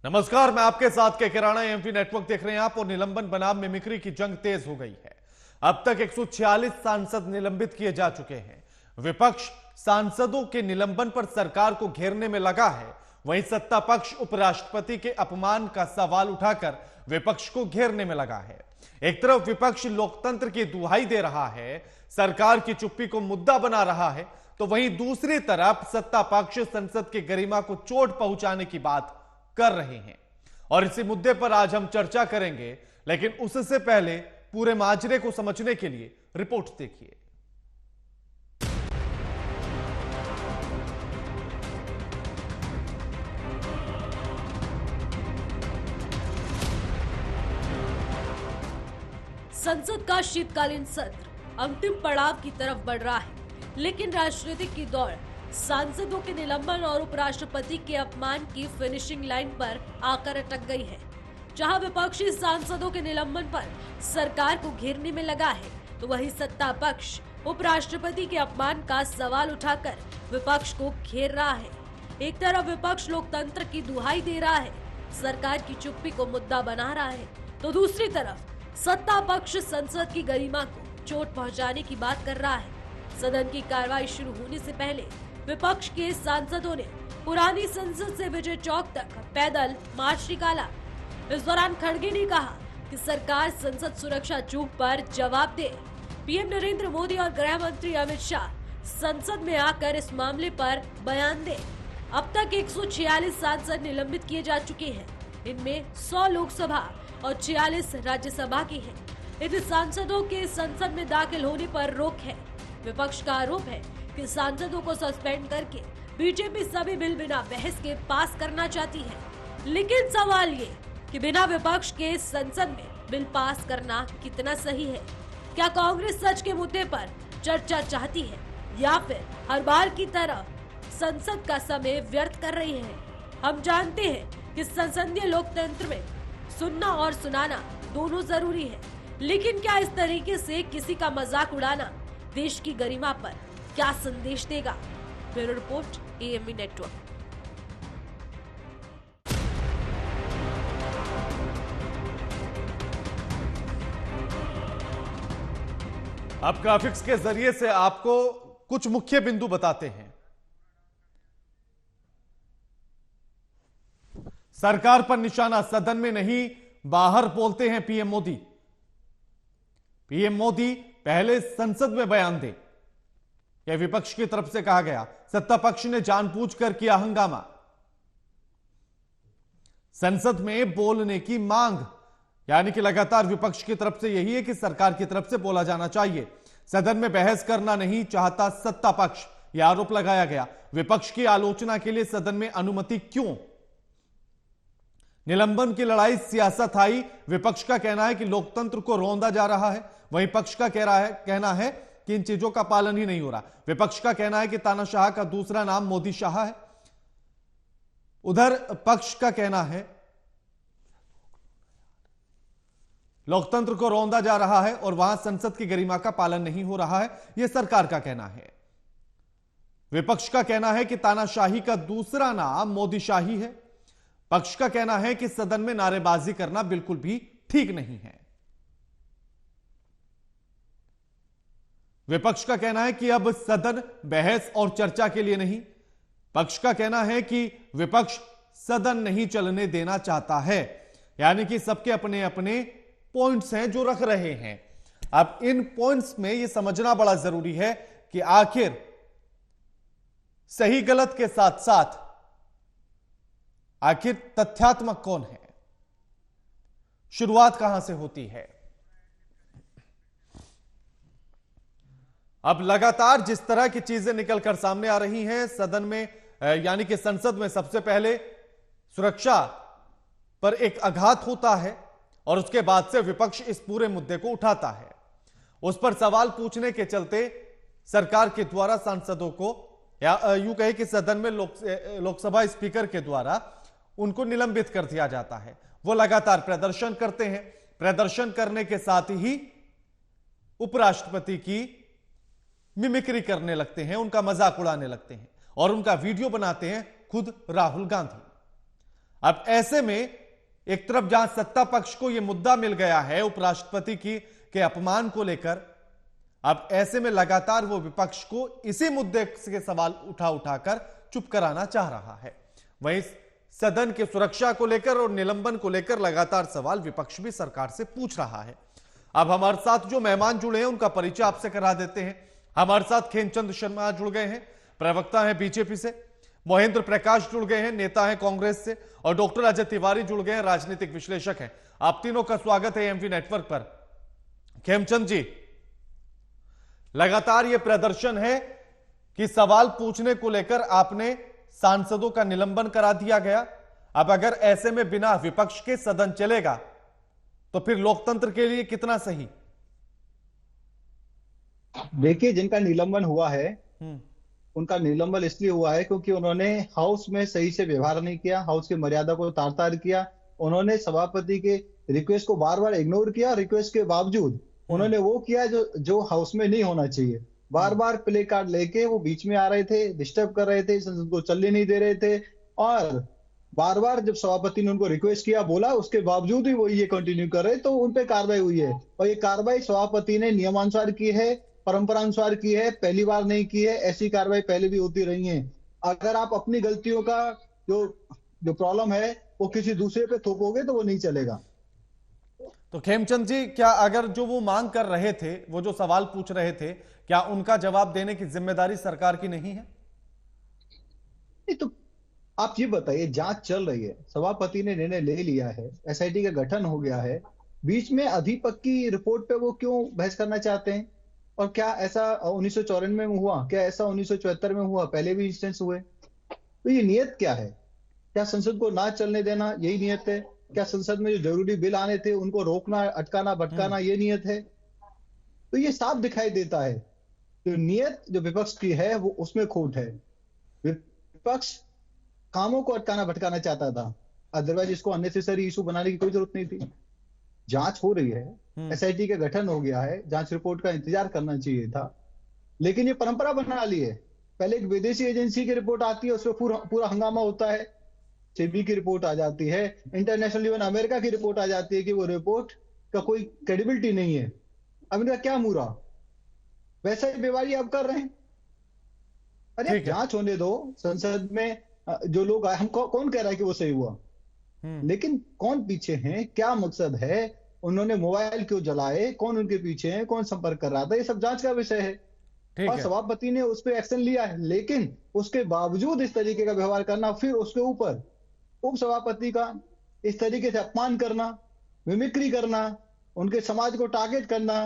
नमस्कार, मैं आपके साथ के किराना एमपी नेटवर्क देख रहे हैं आप। और निलंबन बनाम मिमिक्री की जंग तेज हो गई है। अब तक 146 सांसद निलंबित किए जा चुके हैं। विपक्ष सांसदों के निलंबन पर सरकार को घेरने में लगा है, वहीं सत्ता पक्ष उपराष्ट्रपति के अपमान का सवाल उठाकर विपक्ष को घेरने में लगा है। एक तरफ विपक्ष लोकतंत्र की दुहाई दे रहा है, सरकार की चुप्पी को मुद्दा बना रहा है, तो वहीं दूसरी तरफ सत्ता पक्ष संसद की गरिमा को चोट पहुंचाने की बात कर रहे हैं। और इसी मुद्दे पर आज हम चर्चा करेंगे, लेकिन उससे पहले पूरे माजरे को समझने के लिए रिपोर्ट देखिए। संसद का शीतकालीन सत्र अंतिम पड़ाव की तरफ बढ़ रहा है, लेकिन राजनीतिक की दौड़ सांसदों के निलंबन और उपराष्ट्रपति के अपमान की फिनिशिंग लाइन पर आकर अटक गई है। जहां विपक्षी सांसदों के निलंबन पर सरकार को घेरने में लगा है, तो वहीं सत्ता पक्ष उपराष्ट्रपति के अपमान का सवाल उठाकर विपक्ष को घेर रहा है। एक तरफ विपक्ष लोकतंत्र की दुहाई दे रहा है, सरकार की चुप्पी को मुद्दा बना रहा है, तो दूसरी तरफ सत्ता पक्ष संसद की गरिमा को चोट पहुंचाने की बात कर रहा है। सदन की कार्रवाई शुरू होने से पहले विपक्ष के सांसदों ने पुरानी संसद से विजय चौक तक पैदल मार्च निकाला। इस दौरान खड़गे ने कहा कि सरकार संसद सुरक्षा चूक पर जवाब दे। पीएम नरेंद्र मोदी और गृह मंत्री अमित शाह संसद में आकर इस मामले पर बयान दे। अब तक 146 सांसद निलंबित किए जा चुके हैं। इनमें 100 लोकसभा और 46 राज्यसभा की हैं। इन सांसदों के संसद में दाखिल होने पर रोक है। विपक्ष का आरोप है कि सांसदों को सस्पेंड करके बीजेपी सभी बिल बिना बहस के पास करना चाहती है। लेकिन सवाल ये कि बिना विपक्ष के संसद में बिल पास करना कितना सही है? क्या कांग्रेस सच के मुद्दे पर चर्चा चाहती है या फिर हर बार की तरह संसद का समय व्यर्थ कर रही है? हम जानते हैं कि संसदीय लोकतंत्र में सुनना और सुनाना दोनों जरूरी है, लेकिन क्या इस तरीके से किसी का मजाक उड़ाना देश की गरिमा पर क्या संदेश देगा? Bureau report, AMP network. अब ग्राफिक्स के जरिए से आपको कुछ मुख्य बिंदु बताते हैं। सरकार पर निशाना सदन में नहीं, बाहर बोलते हैं पीएम मोदी। पीएम मोदी पहले संसद में बयान दे, यह विपक्ष की तरफ से कहा गया। सत्ता पक्ष ने जानबूझकर किया हंगामा। संसद में बोलने की मांग, यानी कि लगातार विपक्ष की तरफ से यही है कि सरकार की तरफ से बोला जाना चाहिए। सदन में बहस करना नहीं चाहता सत्ता पक्ष, यह आरोप लगाया गया। विपक्ष की आलोचना के लिए सदन में अनुमति क्यों? निलंबन की लड़ाई सियासत आई। विपक्ष का कहना है कि लोकतंत्र को रौंदा जा रहा है, वहीं पक्ष का कहना है कि इन चीजों का पालन ही नहीं हो रहा। विपक्ष का कहना है कि तानाशाह का दूसरा नाम मोदी शाह है। उधर पक्ष का कहना है लोकतंत्र को रौंदा जा रहा है और वहां संसद की गरिमा का पालन नहीं हो रहा है, यह सरकार का कहना है। विपक्ष का कहना है कि तानाशाही का दूसरा नाम मोदी शाही है। पक्ष का कहना है कि सदन में नारेबाजी करना बिल्कुल भी ठीक नहीं है। विपक्ष का कहना है कि अब सदन बहस और चर्चा के लिए नहीं। पक्ष का कहना है कि विपक्ष सदन नहीं चलने देना चाहता है, यानी कि सबके अपने अपने पॉइंट्स हैं जो रख रहे हैं। अब इन पॉइंट्स में यह समझना बड़ा जरूरी है कि आखिर सही गलत के साथ साथ आखिर तथ्यात्मक कौन है, शुरुआत कहां से होती है। अब लगातार जिस तरह की चीजें निकलकर सामने आ रही हैं सदन में, यानी कि संसद में सबसे पहले सुरक्षा पर एक आघात होता है और उसके बाद से विपक्ष इस पूरे मुद्दे को उठाता है। उस पर सवाल पूछने के चलते सरकार के द्वारा सांसदों को, या यूं कहे कि सदन में लोकसभा स्पीकर के द्वारा उनको निलंबित कर दिया जाता है। वो लगातार प्रदर्शन करते हैं। प्रदर्शन करने के साथ ही उपराष्ट्रपति की मिमिक्री करने लगते हैं, उनका मजाक उड़ाने लगते हैं और उनका वीडियो बनाते हैं खुद राहुल गांधी। अब ऐसे में एक तरफ जहां सत्ता पक्ष को यह मुद्दा मिल गया है उपराष्ट्रपति की के अपमान को लेकर, अब ऐसे में लगातार वो विपक्ष को इसी मुद्दे के सवाल उठाकर चुप कराना चाह रहा है। वहीं सदन की सुरक्षा को लेकर और निलंबन को लेकर लगातार सवाल विपक्ष भी सरकार से पूछ रहा है। अब हमारे साथ जो मेहमान जुड़े हैं उनका परिचय आपसे करा देते हैं। हमारे साथ खेमचंद शर्मा जुड़ गए हैं, प्रवक्ता हैं बीजेपी से, महेंद्र प्रकाश जुड़ गए हैं, नेता हैं कांग्रेस से, और डॉक्टर अजय तिवारी जुड़ गए हैं, राजनीतिक विश्लेषक हैं। आप तीनों का स्वागत है एएमपी नेटवर्क पर। खेमचंद जी, लगातार यह प्रदर्शन है कि सवाल पूछने को लेकर आपने सांसदों का निलंबन करा दिया गया। अब अगर ऐसे में बिना विपक्ष के सदन चलेगा तो फिर लोकतंत्र के लिए कितना सही? देखिए, जिनका निलंबन हुआ है उनका निलंबन इसलिए हुआ है क्योंकि उन्होंने हाउस में सही से व्यवहार नहीं किया, हाउस की मर्यादा को तार तार किया। उन्होंने सभापति के रिक्वेस्ट को बार बार इग्नोर किया। रिक्वेस्ट के बावजूद उन्होंने वो किया जो हाउस में नहीं होना चाहिए। बार बार प्ले कार्ड लेके वो बीच में आ रहे थे, डिस्टर्ब कर रहे थे, संसद को चलने नहीं दे रहे थे, और बार बार जब सभापति ने उनको रिक्वेस्ट किया, बोला, उसके बावजूद ही वो ये कंटिन्यू कर रहे, तो उन पे कार्रवाई हुई है। और ये कार्रवाई सभापति ने नियमानुसार की है, परंपरानुसार की है, पहली बार नहीं की है। ऐसी कार्रवाई पहले भी होती रही है। अगर आप अपनी गलतियों का जो प्रॉब्लम है वो किसी दूसरे पे थोपोगे तो वो नहीं चलेगा। तो खेमचंद जी, क्या अगर जो वो मांग कर रहे थे, वो जो सवाल पूछ रहे थे, क्या उनका जवाब देने की जिम्मेदारी सरकार की नहीं है? नहीं, तो आप ये बताइए, जांच चल रही है, सभापति ने निर्णय ले लिया है, एसआईटी का गठन हो गया है, बीच में अधिपक की रिपोर्ट पे वो क्यों बहस करना चाहते हैं? और क्या ऐसा 1994 में हुआ? क्या ऐसा 1974 में हुआ? पहले भी इंस्टेंस हुए। तो ये नियत क्या है? क्या संसद को ना चलने देना यही नियत है? क्या संसद में जो जरूरी बिल आने थे उनको रोकना, अटकाना, भटकाना ये नियत है? तो ये साफ दिखाई देता है जो नियत जो विपक्ष की है वो उसमें खोट है। विपक्ष कामों को अटकाना भटकाना चाहता था, अदरवाइज इसको अननेसेसरी इशू बनाने की कोई जरूरत नहीं थी। जांच हो रही है, एसआईटी का गठन हो गया है, जांच रिपोर्ट का इंतजार करना चाहिए था, लेकिन ये परंपरा बना ली है। पहले एक विदेशी एजेंसी की रिपोर्ट आती है, उसमें पूरा हंगामा होता है, सेबी की रिपोर्ट आ जाती है, इंटरनेशनल इवन अमेरिका की रिपोर्ट आ जाती है कि वो रिपोर्ट का कोई क्रेडिबिलिटी नहीं है। अब इनका क्या मुरा? वैसा ही बेवारी आप कर रहे हैं। अरे जांच होने दो, संसद में जो लोग आए, हम कौन कह रहा है कि वो सही हुआ, लेकिन कौन पीछे हैं, क्या मकसद है, उन्होंने मोबाइल क्यों जलाए, कौन उनके पीछे है, कौन संपर्क कर रहा था, ये सब जांच का विषय है। और सभापति ने उस पर एक्शन लिया है, लेकिन उसके बावजूद इस तरीके का व्यवहार करना, फिर उसके ऊपर उप सभापति का इस तरीके से अपमान करना, मिमिक्री करना, उनके समाज को टारगेट करना,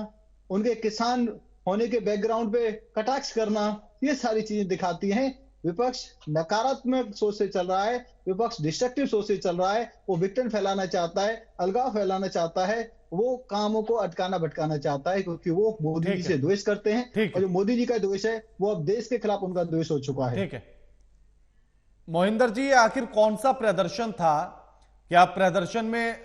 उनके किसान होने के बैकग्राउंड पे कटाक्ष करना, ये सारी चीजें दिखाती हैं विपक्ष नकारात्मक सोच से चल रहा है, विपक्ष डिस्ट्रक्टिव सोच से चल रहा है। वो विघटन फैलाना चाहता है, अलगाव फैलाना चाहता है, वो कामों को अटकाना भटकाना चाहता है, क्योंकि वो मोदी जी से द्वेष करते हैं, और जो मोदी जी का द्वेष है वो अब देश के खिलाफ उनका द्वेष हो चुका है। ठीक है मोहिंदर जी, आखिर कौन सा प्रदर्शन था? क्या आप प्रदर्शन में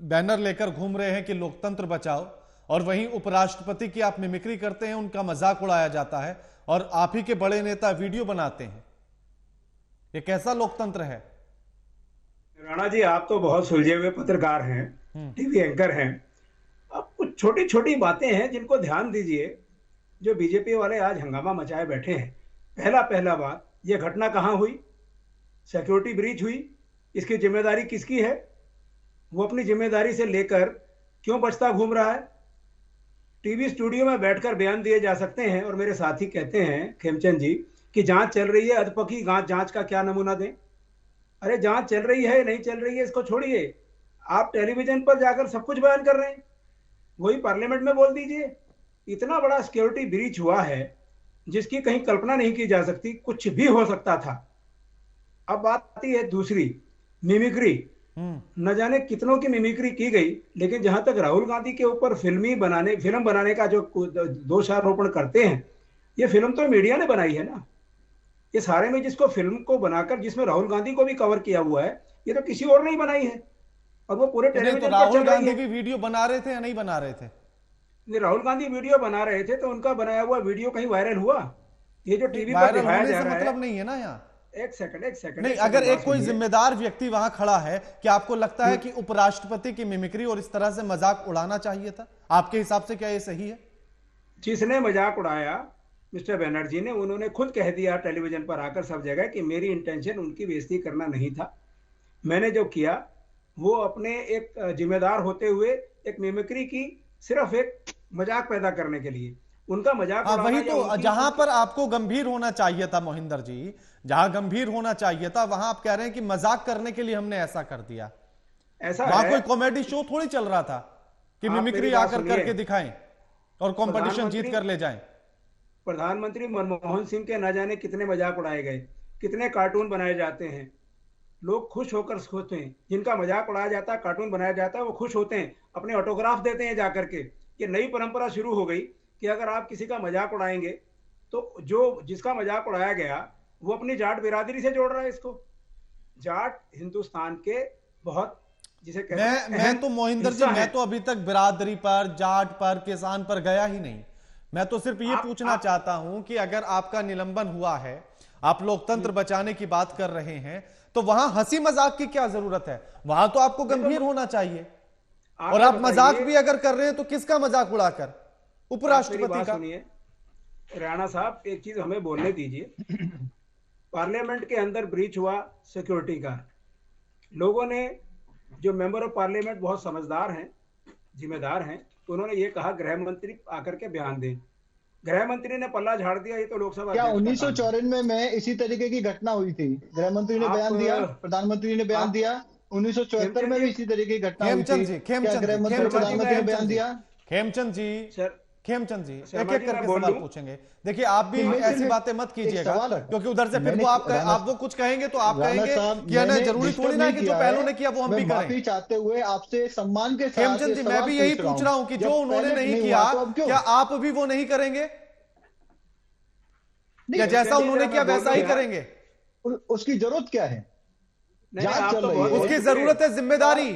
बैनर लेकर घूम रहे हैं कि लोकतंत्र बचाओ, और वहीं उपराष्ट्रपति की आप मिमिक्री करते हैं, उनका मजाक उड़ाया जाता है, और आप ही के बड़े नेता वीडियो बनाते हैं? ये कैसा लोकतंत्र है? राणा जी, आप तो बहुत सुलझे हुए पत्रकार हैं, टीवी एंकर हैं। अब कुछ छोटी छोटी बातें हैं जिनको ध्यान दीजिए। जो बीजेपी वाले आज हंगामा मचाए बैठे हैं, पहला बात, ये घटना कहां हुई? सिक्योरिटी ब्रीच हुई। इसकी जिम्मेदारी किसकी है? वो अपनी जिम्मेदारी से लेकर क्यों बचता घूम रहा है? टीवी स्टूडियो में बैठकर बयान दिए जा सकते हैं, और मेरे साथी कहते हैं खेमचंद जी कि जांच चल रही है, अधपकी जांच का क्या नमूना दें? अरे जांच चल रही है नहीं चल रही है इसको छोड़िए, आप टेलीविजन पर जाकर सब कुछ बयान कर रहे हैं, वही पार्लियामेंट में बोल दीजिए। इतना बड़ा सिक्योरिटी ब्रीच हुआ है जिसकी कहीं कल्पना नहीं की जा सकती, कुछ भी हो सकता था। अब बात आती है दूसरी, मिमिक्री। न जाने कितनों की मिमिक्री की गई, लेकिन जहां तक राहुल गांधी के ऊपर फिल्म बनाने का जो दोषारोपण करते हैं, ये फिल्म तो मीडिया ने बनाई है ना। ये सारे में जिसको फिल्म को बनाकर जिसमें राहुल गांधी को भी कवर किया हुआ है, ये तो किसी और नहीं बनाई है, और वो पूरे टेलीविजन पर राहुल गांधी भी वीडियो बना रहे थे या नहीं बना रहे थे? राहुल गांधी वीडियो बना रहे थे तो उनका बनाया हुआ वीडियो कहीं वायरल हुआ? ये जो टीवी पर दिखाया जा रहा है, मतलब नहीं है ना यहाँ। एक सेकंड नहीं, अगर एक कोई जिम्मेदार व्यक्ति वहां खड़ा है, क्या आपको लगता है कि उपराष्ट्रपति की मिमिक्री और इस तरह से मजाक उड़ाना चाहिए था? आपके हिसाब से क्या ये सही है? जिसने मजाक उड़ाया मिस्टर बनर्जी ने, उन्होंने खुद कह दिया टेलीविजन पर आकर सब जगह कि मेरी इंटेंशन उनकी बेइज्जती करना नहीं था। मैंने जो किया वो अपने एक जिम्मेदार होते हुए एक मिमिक्री की, सिर्फ एक मजाक पैदा करने के लिए। उनका मजाक हाँ, वही तो, जहां पर आपको गंभीर होना चाहिए था मोहिंदर जी, जहां गंभीर होना चाहिए था वहां आप कह रहे हैं कि मजाक करने के लिए हमने ऐसा कर दिया। ऐसा वहां है, कोई कॉमेडी शो थोड़ी चल रहा था कि मिमिक्री आकर करके दिखाएं और कंपटीशन जीत कर ले जाएं। प्रधानमंत्री मनमोहन सिंह के न जाने कितने मजाक उड़ाए गए, कितने कार्टून बनाए जाते हैं, लोग खुश होकर सोचते हैं। जिनका मजाक उड़ाया जाता है, कार्टून बनाया जाता है, वो खुश होते हैं, अपने ऑटोग्राफ देते हैं जाकर के। ये नई परंपरा शुरू हो गई कि अगर आप किसी का मजाक उड़ाएंगे तो जो जिसका मजाक उड़ाया गया वो अपनी जाट बिरादरी से जोड़ रहा है इसको। जाट हिंदुस्तान के बहुत, जिसे कहते हैं, मैं तो मोहिंदर जी, मैं तो अभी तक बिरादरी पर, जाट पर, किसान पर गया ही नहीं। मैं तो सिर्फ ये पूछना चाहता हूं कि अगर आपका निलंबन हुआ है, आप लोकतंत्र बचाने की बात कर रहे हैं, तो वहां हंसी मजाक की क्या जरूरत है? वहां तो आपको गंभीर होना चाहिए। और आप मजाक भी अगर कर रहे हैं तो किसका मजाक उड़ाकर? उपराष्ट्रपति का। सुनिए राणा साहब, एक चीज हमें बोलने दीजिए। पार्लियामेंट के अंदर ब्रीच हुआ सिक्योरिटी का, लोगों ने, जो मेंबर ऑफ पार्लियामेंट बहुत समझदार हैं, जिम्मेदार हैं, तो उन्होंने ये कहा गृह मंत्री आकर के बयान दें। गृह मंत्री ने पल्ला झाड़ दिया। ये तो लोकसभा क्या 1994 में इसी तरीके की घटना हुई थी? गृह मंत्री ने बयान दिया, प्रधानमंत्री ने बयान दिया। 1974 में भी इसी तरीके की घटना हुई थी। क्या गृह मंत्री, प्रधानमंत्री ने बयान दिया? खेमचंद जी, खेमचंद जी, एक एक करके सवाल पूछेंगे। देखिए, आप भी ऐसी बातें मत कीजिएगा, क्योंकि उधर से फिर वो आप वो कुछ कहेंगे तो आप कहेंगे कि ना, जरूरी थोड़ी ना कि जो पहलों ने किया वो हम भी करें। माफी चाहते हुए आपसे सम्मान के साथ खेमचंद जी, मैं भी यही पूछ रहा हूं कि जो उन्होंने नहीं किया, क्या आप भी वो नहीं करेंगे? क्या जैसा उन्होंने किया वैसा ही करेंगे? उसकी जरूरत क्या है? जांच चल रही है। उसकी जरूरत है जिम्मेदारी,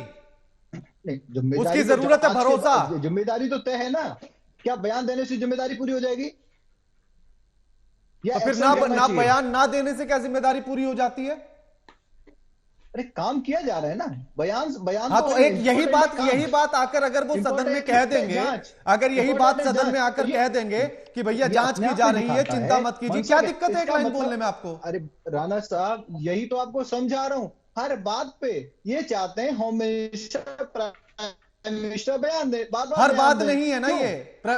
उसकी जरूरत है भरोसा। जिम्मेदारी तो तय है ना। क्या बयान देने से जिम्मेदारी पूरी हो जाएगी? तो फिर ना बयान ना देने से क्या जिम्मेदारी पूरी हो जाती है? अरे काम किया जा रहा है ना, बयान हाँ, तो एक यही बात आकर अगर वो सदन में कह देंगे, अगर यही बात सदन में आकर कह देंगे कि भैया जांच की जा रही है, चिंता मत कीजिए, क्या दिक्कत है एक लाइन बोलने में आपको? अरे राणा साहब, यही तो आपको समझा रहा हूं। हर बात पे ये चाहते हैं हमेशा प्राइम मिनिस्टर बयान दे। हर बात नहीं है ना ये।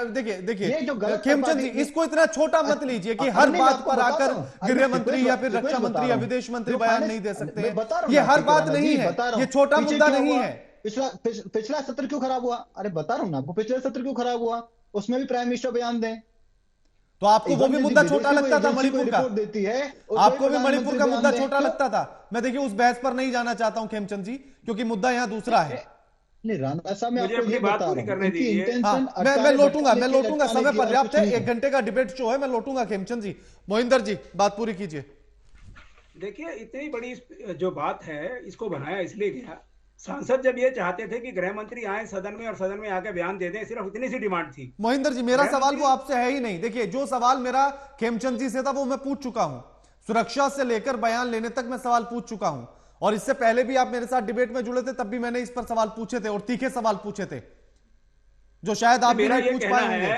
देखिए खेमचंद जी, इसको इतना छोटा मत लीजिए कि हर बात पर आकर गृह मंत्री या फिर रक्षा मंत्री या विदेश मंत्री बयान नहीं दे सकते। ये हर बात नहीं है, ये छोटा मुद्दा नहीं है। पिछला सत्र क्यों खराब हुआ? अरे बता रहा हूं ना आपको, पिछला सत्र क्यों खराब हुआ, उसमें भी प्राइम मिनिस्टर बयान दें। तो आपको वो भी मुद्दा छोटा लगता था, मणिपुर का देती है, आपको भी मणिपुर का मुद्दा छोटा लगता था। मैं देखिए उस बहस पर नहीं जाना चाहता हूं खेमचंद जी, क्योंकि मुद्दा यहां दूसरा है। नहीं राणा साहब, मैं आपको ये बात बता पूरी रहा करने दीजिए। हाँ, मैं लौटूंगा, समय पर्याप्त है, 1 घंटे का डिबेट शो है, मैं लौटूंगा। खेमचंद जी, मोहिंदर जी, बात पूरी कीजिए। देखिए, इतनी बड़ी जो बात है, इसको बनाया इसलिए गया, सांसद जब ये चाहते थे कि गृह मंत्री आए सदन में और सदन में आके बयान दे दें, सिर्फ इतनी सी डिमांड थी। मोहिंदर जी, मेरा सवाल वो आपसे है ही नहीं। देखिए, जो सवाल मेरा खेमचंद जी से था वो मैं पूछ चुका हूं। सुरक्षा से लेकर बयान लेने तक मैं सवाल पूछ चुका हूं, और इससे पहले भी आप मेरे साथ डिबेट में जुड़े थे, तब भी मैंने इस पर सवाल पूछे थे, और तीखे सवाल पूछे थे, जो शायद आप भी नहीं पूछ पाए होंगे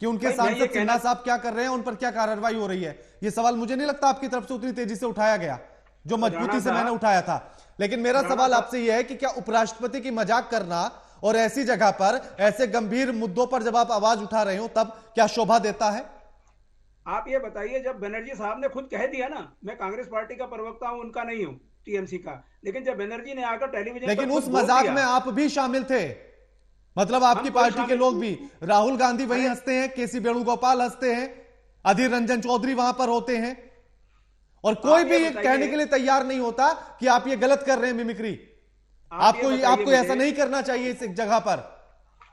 कि उनके सांसद सिन्हा साहब क्या कर रहे हैं, उन पर क्या कार्रवाई हो रही है। यह सवाल मुझे नहीं लगता आपकी तरफ से उतनी तेजी से उठाया गया जो मजबूती से मैंने उठाया था। लेकिन मेरा सवाल आपसे यह है कि क्या उपराष्ट्रपति की मजाक करना और ऐसी जगह पर ऐसे गंभीर मुद्दों पर जब आप आवाज उठा रहे हो, तब क्या शोभा देता है? आप ये बताइए, जब बनर्जी साहब ने खुद कह दिया ना, मैं कांग्रेस पार्टी का प्रवक्ता हूं, उनका नहीं हूं, टीएमसी का, लेकिन जब बनर्जी ने आकर टेलीविजन, लेकिन उस मजाक में आप भी शामिल थे, मतलब आपकी पार्टी के लोग भी। राहुल गांधी वहीं हंसते हैं, केसी वेणुगोपाल हंसते हैं, अधीर रंजन चौधरी वहां पर होते हैं, और कोई भी ये कहने के लिए तैयार नहीं होता कि आप ये गलत कर रहे हैं मिमिक्री। आपको ऐसा नहीं करना चाहिए इस जगह पर।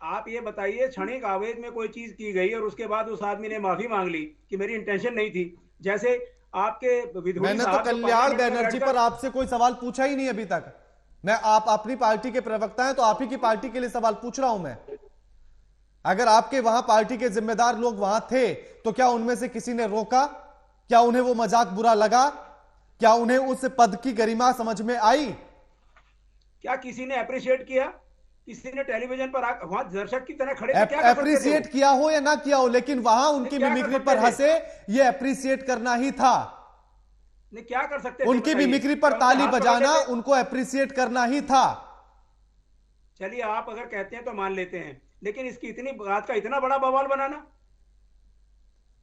आप ये बताइए, क्षणिक आवेश में कोई चीज की गई और उसके बाद उस आदमी ने माफी मांग ली कि मेरी इंटेंशन नहीं थी। जैसे आपके विधोई, मैंने तो कल्याण बैनर्जी पर आपसे कोई सवाल पूछा ही नहीं अभी तक। आप अपनी पार्टी के प्रवक्ता हैं, तो आप ही की पार्टी के लिए सवाल पूछ रहा हूं मैं। अगर आपके वहां पार्टी के जिम्मेदार लोग वहां थे, तो क्या उनमें से किसी ने रोका? क्या उन्हें वो मजाक बुरा लगा? क्या उन्हें उस पद की गरिमा समझ में आई? क्या किसी ने अप्रिशिएट किया? किसी ने टेलीविजन पर वहां दर्शक की तरह खड़े थे, क्या कर सकते थे अप्रिशिएट वो? किया हो या ना किया हो, लेकिन वहां उनकी क्या कर मिमिक्री सकते पर थे? हंसे, ये अप्रिशिएट करना ही था। नहीं, क्या कर सकते थे उनकी बताइए? मिमिक्री पर क्या उनके ताली हाथ पकड़ बजाना लेते? उनको अप्रिशिएट करना ही था। चलिए, आप अगर कहते हैं तो मान लेते हैं, लेकिन इसकी इतनी बात का इतना बड़ा बवाल बनाना,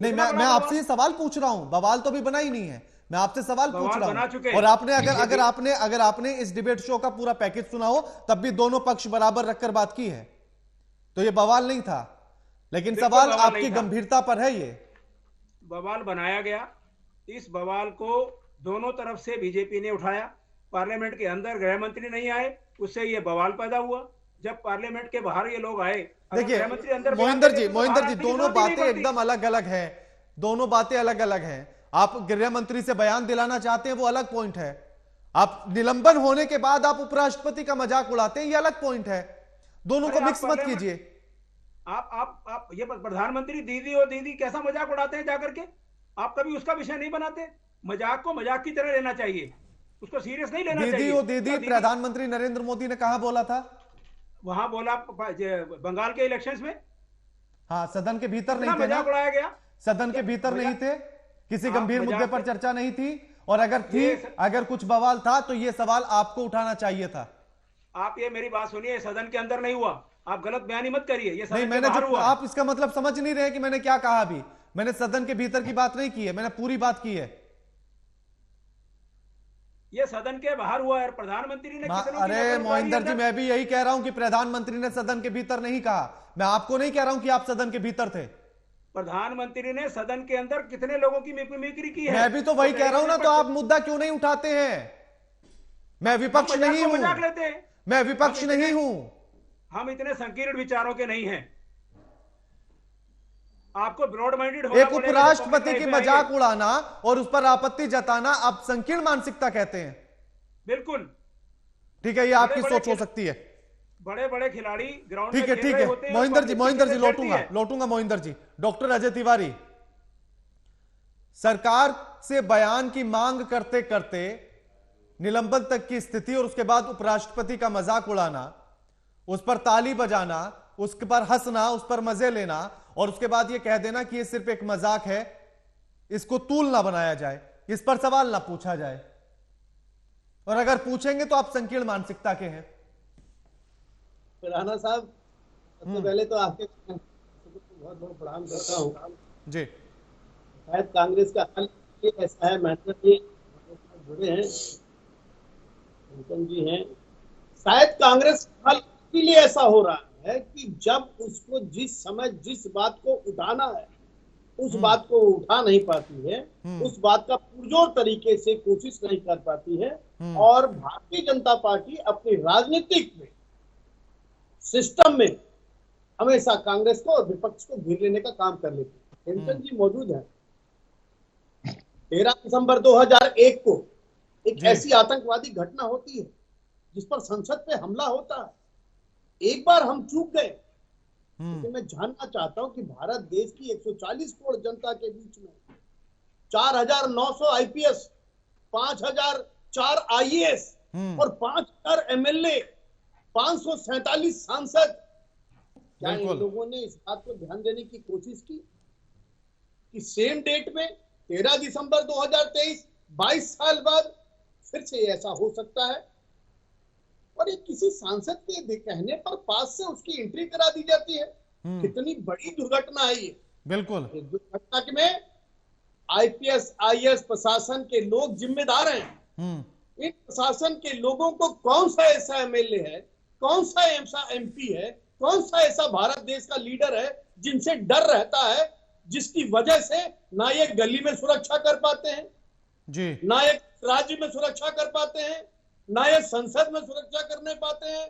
नहीं, इतना मैं बड़ा आपसे बवाल। ये सवाल पूछ रहा हूं, बवाल तो भी बना ही नहीं है, मैं आपसे सवाल पूछ बवाल रहा बना हूं। चुके और आपने अगर ये आपने इस डिबेट शो का पूरा पैकेज सुना हो, तब भी दोनों पक्ष बराबर रखकर बात की है, तो ये बवाल नहीं था। लेकिन बिल्कुल सवाल बवाल आपकी नहीं था। गंभीरता पर है। ये बवाल बनाया गया। इस बवाल को दोनों तरफ से बीजेपी ने उठाया। पार्लियामेंट के अंदर गृह मंत्री नहीं आए, उससे ये बवाल पैदा हुआ। जब पार्लियामेंट के बाहर ये लोग आए, अगर देखिए गृह मंत्री अंदर बयान मोहिंदर दे जी, देते तो बाहर आने की दोनों जरूरत ही नहीं बातें पड़ती। एकदम अलग अलग हैं। दोनों बातें अलग अलग हैं। आप गृह मंत्री से बयान दिलाना चाहते हैं, वो अलग पॉइंट है। आप निलंबन होने के बाद आप उपराष्ट्रपति का मजाक उड़ाते हैं, ये अलग पॉइंट है। दोनों अरे को आप मिक्स मत पार्लियामेंट, कीजिए। आप ये प्रधानमंत्री दीदी और दीदी कैसा मजाक उड़ाते हैं जाकर के? आप कभी उसका विषय नहीं बनाते। मजाक को मजाक की तरह लेना चाहिए, उसको सीरियस नहीं लेना दीदी चाहिए। ओ दीदी, क्या दीदी प्रधानमंत्री नरेंद्र मोदी ने कहा बोला था? वहां बोला बंगाल के इलेक्शंस में? हाँ, सदन के भीतर नहीं कितना थे ना, मजाक उड़ाया गया। सदन के भीतर नहीं थे, किसी गंभीर मुद्दे पर मजाक चर्चा नहीं थी। और अगर थी, अगर कुछ बवाल था, तो ये सवाल आपको उठाना चाहिए था। आप ये मेरी बात सुनिए, सदन के अंदर नहीं हुआ। आप गलत बयानी मत करिए, ये नहीं, सदन के मैंने बाहर जो, हुआ। आप इसका मतलब समझ नहीं रहे कि मैंने क्या कहा। अभी मैंने सदन के भीतर की बात नहीं की है, मैंने पूरी बात की है। ये सदन के बाहर हुआ है। प्रधानमंत्री ने कितनों की अरे नकल उतारी मोहिंदर जी, अंदर। मैं भी यही कह रहा हूं कि प्रधानमंत्री ने सदन के भीतर नहीं कहा। मैं आपको नहीं कह रहा हूं कि आप सदन के भीतर थे। प्रधानमंत्री ने सदन के अंदर कितने लोगों की मिमिक्री की है। मैं भी तो वही कह रहा हूं ना, तो आप मुद्दा क्यों नहीं उठाते हैं? मैं विपक्ष नहीं हूं, मजाक लेते हैं। मैं विपक्ष नहीं हूं। हम इतने संकीर्ण विचारों के नहीं हैं। आपको ब्रॉड माइंडेड होना एक पड़ेगा। उपराष्ट्रपति की मजाक उड़ाना और उस पर आपत्ति जताना आप संकीर्ण मानसिकता कहते हैं। बिल्कुल ठीक है, ये आपकी सोच हो सकती है। बड़े बड़े खिलाड़ी ग्राउंड में ठीक है, खेल ठीक रहे है। होते हैं, मोहिंदर जी, छेड़ती है। लौटूंगा मोहिंदर जी। डॉक्टर अजय तिवारी, सरकार से बयान की मांग करते करते निलंबन तक की स्थिति, और उसके बाद उपराष्ट्रपति का मजाक उड़ाना, उस पर ताली बजाना, उसके पर हंसना, उस पर मजे लेना, और उसके बाद यह कह देना कि यह सिर्फ एक मजाक है, इसको तूल ना बनाया जाए, इस पर सवाल ना पूछा जाए, और अगर पूछेंगे तो आप संकीर्ण मानसिकता के हैं। राणा साहब, सबसे पहले तो आपके बहुत बहुत प्रणाम करता हूँ जी। शायद कांग्रेस का हल ऐसा है, मैटर जी जुड़े हैं, कंचन जी हैं, शायद कांग्रेस का हल इसलिए ऐसा हो रहा है कि जब उसको जिस समय जिस बात को उठाना है उस बात को उठा नहीं पाती है, उस बात का पुरजोर तरीके से कोशिश नहीं कर पाती है, और भारतीय जनता पार्टी अपनी राजनीतिक में सिस्टम में हमेशा कांग्रेस को और विपक्ष को घेर लेने का काम कर लेती है। कंचन जी मौजूद है। 13 दिसंबर 2001 को एक ऐसी आतंकवादी घटना होती है जिस पर संसद पे हमला होता है। एक बार हम चूक गए, लेकिन मैं जानना चाहता हूं कि भारत देश की 140 करोड़ जनता के बीच में 4,900 आईपीएस, 5,004 आईएएस और 5,000 एमएलए, 547 सांसद, क्या इन लोगों ने इस बात को ध्यान देने की कोशिश की कि सेम डेट में 13 दिसंबर 2023, 22 साल बाद फिर से ऐसा हो सकता है, और ये किसी सांसद के कहने पर पास से उसकी एंट्री करा दी जाती है। कितनी बड़ी दुर्घटना है ये। बिल्कुल, दुर्घटना में आईपीएस आईएएस प्रशासन के लोग जिम्मेदार हैं। इन प्रशासन के लोगों को कौन सा ऐसा एमएलए है, कौन सा ऐसा एमपी है, कौन सा ऐसा भारत देश का लीडर है जिनसे डर रहता है, जिसकी वजह से ना ये गली में सुरक्षा कर पाते हैं जी, ना एक राज्य में सुरक्षा कर पाते हैं, ना ये संसद में सुरक्षा करने पाते हैं।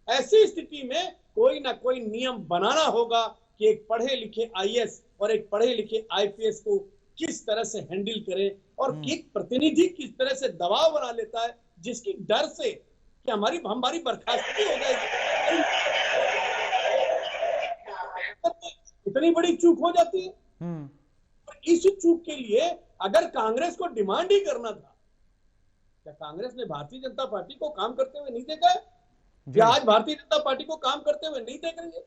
ऐसी स्थिति में कोई ना कोई नियम बनाना होगा कि एक पढ़े लिखे आईएएस और एक पढ़े लिखे आईपीएस को किस तरह से हैंडल करें, और एक प्रतिनिधि किस तरह से दबाव बना लेता है जिसकी डर से कि हमारी बर्खास्तगी हो जाएगी। इतनी बड़ी चूक हो जाती है। इस चूक के लिए अगर कांग्रेस को डिमांड ही करना था क्या कांग्रेस ने भारतीय जनता पार्टी को काम करते हुए नहीं देखा है? क्या आज भारतीय जनता पार्टी को काम करते हुए नहीं देख रही है?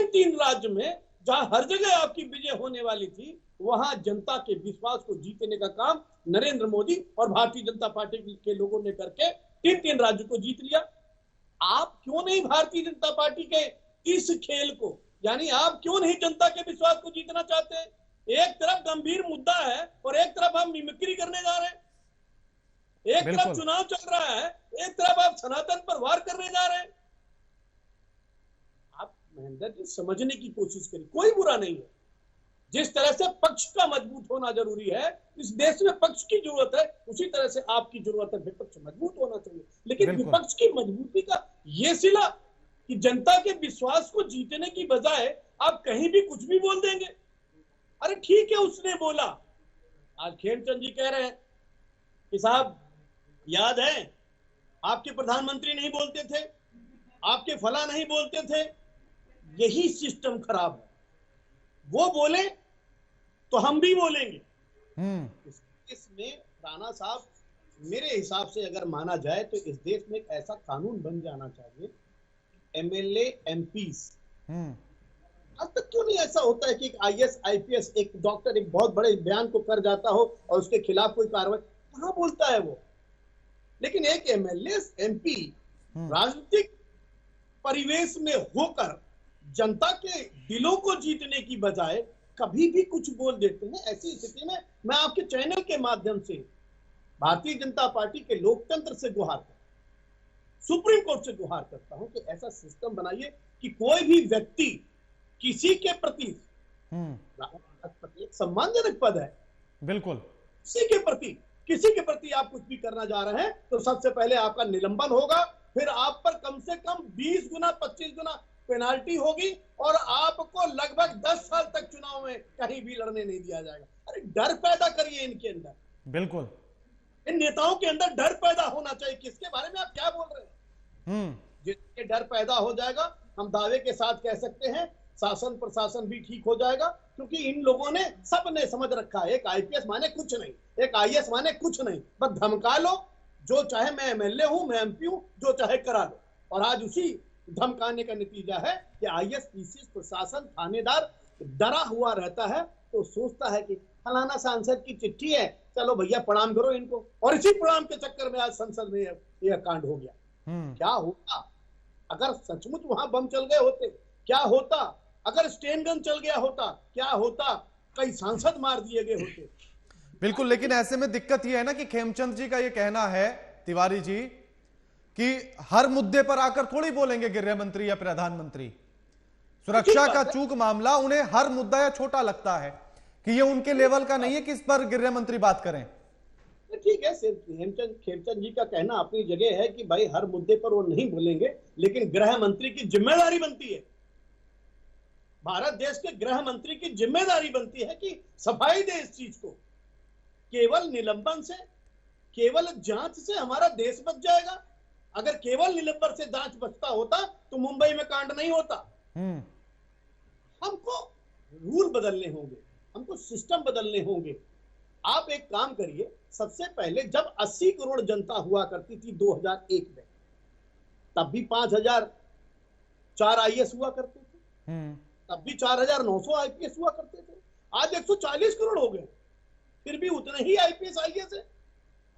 3 राज्य में जहां हर जगह आपकी विजय होने वाली थी, वहां जनता के विश्वास को जीतने का काम नरेंद्र मोदी और भारतीय जनता पार्टी के लोगों ने करके 3 राज्यों को जीत लिया। आप क्यों नहीं भारतीय जनता पार्टी के इस खेल को, यानी आप क्यों नहीं जनता के विश्वास को जीतना चाहते हैं? एक तरफ गंभीर मुद्दा है और एक तरफ हम मिमिक्री करने जा रहे हैं। एक तरफ चुनाव चल रहा है, एक तरफ आप सनातन पर वार करने जा रहे हैं। आप महेंद्र जी समझने की कोशिश करिए, कोई बुरा नहीं है। जिस तरह से पक्ष का मजबूत होना जरूरी है, इस देश में पक्ष की जरूरत है, उसी तरह से आपकी जरूरत है, विपक्ष मजबूत होना चाहिए। लेकिन विपक्ष की मजबूती का ये सिला कि जनता के विश्वास को जीतने की बजाय आप कहीं भी कुछ भी बोल देंगे। अरे ठीक है, उसने बोला। आज खेमचंद जी कह रहे हैं कि साहब याद है आपके प्रधानमंत्री नहीं बोलते थे, आपके फला नहीं बोलते थे। यही सिस्टम खराब है। वो बोले तो हम भी बोलेंगे। इसमें राणा साहब, मेरे हिसाब से अगर माना जाए तो इस देश में एक ऐसा कानून बन जाना चाहिए, एमएलए एमपीस। आज तक क्यों नहीं ऐसा होता है कि एक आईएएस आईपीएस एक डॉक्टर एक बहुत बड़े बयान को कर जाता हो और उसके खिलाफ कोई कार्रवाई, कहां बोलता है वो? लेकिन एक एमएलए एमपी राजनीतिक परिवेश में होकर जनता के दिलों को जीतने की बजाय कभी भी कुछ बोल देते हैं। ऐसी स्थिति में मैं आपके चैनल के माध्यम से भारतीय जनता पार्टी के लोकतंत्र से गुहार करता हूं, सुप्रीम कोर्ट से गुहार करता हूं कि ऐसा सिस्टम बनाइए कि कोई भी व्यक्ति किसी के प्रति एक सम्मानजनक पद है, बिल्कुल किसी के प्रति आप कुछ भी करना जा रहे हैं तो सबसे पहले आपका निलंबन होगा, फिर आप पर कम से कम 20 गुना 25 गुना पेनाल्टी होगी और आपको लगभग 10 साल तक चुनाव में कहीं भी लड़ने नहीं दिया जाएगा। अरे डर पैदा करिए इनके अंदर, बिल्कुल इन नेताओं के अंदर डर पैदा होना चाहिए। किसके बारे में आप क्या बोल रहे हैं? जिसके डर पैदा हो जाएगा, हम दावे के साथ कह सकते हैं शासन प्रशासन भी ठीक हो जाएगा, क्योंकि इन लोगों ने सबने समझ रखा है एक आईपीएस माने कुछ नहीं, एक आईएएस माने कुछ नहीं, बस धमका लो, जो चाहे मैं एमएलए हूं, मैं एमपी हूं, जो चाहे करा लो। और आज उसी धमकाने का नतीजा है कि आईएएस पीसीएस प्रशासन थानेदार डरा हुआ रहता है, तो सोचता है कि फलाना सांसद की चिट्ठी है, चलो भैया प्रणाम करो इनको, और इसी प्रणाम के चक्कर में आज संसद में यह कांड हो गया। क्या होता अगर सचमुच वहां बम चल गए होते? क्या होता अगर स्टेन गन चल गया होता? क्या होता कई सांसद मार दिए गए होते? बिल्कुल, लेकिन ऐसे में दिक्कत यह है ना कि खेमचंद जी का यह कहना है, तिवारी जी, कि हर मुद्दे पर आकर थोड़ी बोलेंगे गृह मंत्री या प्रधानमंत्री। सुरक्षा का चूक मामला उन्हें हर मुद्दा या छोटा लगता है कि ये उनके लेवल का नहीं है कि इस पर गृह मंत्री बात करें। ठीक है, खेमचंद जी का कहना अपनी जगह है कि भाई हर मुद्दे पर वो नहीं बोलेंगे, लेकिन गृह मंत्री की जिम्मेदारी बनती है, भारत देश के गृह मंत्री की जिम्मेदारी बनती है कि सफाई दे इस चीज को। केवल निलंबन से, केवल जांच से हमारा देश बच जाएगा? अगर केवल निलंबन से जांच बचता होता तो मुंबई में कांड नहीं होता। हमको रूल बदलने होंगे, हमको सिस्टम बदलने होंगे। आप एक काम करिए, सबसे पहले जब 80 करोड़ जनता हुआ करती थी 2001 में, तब भी 5004 आईएएस हुआ करते थे, तब भी 4900 आईपीएस हुआ करते थे। आज 140 करोड़ हो गए, फिर भी उतने ही आईपीएस आईएएस है।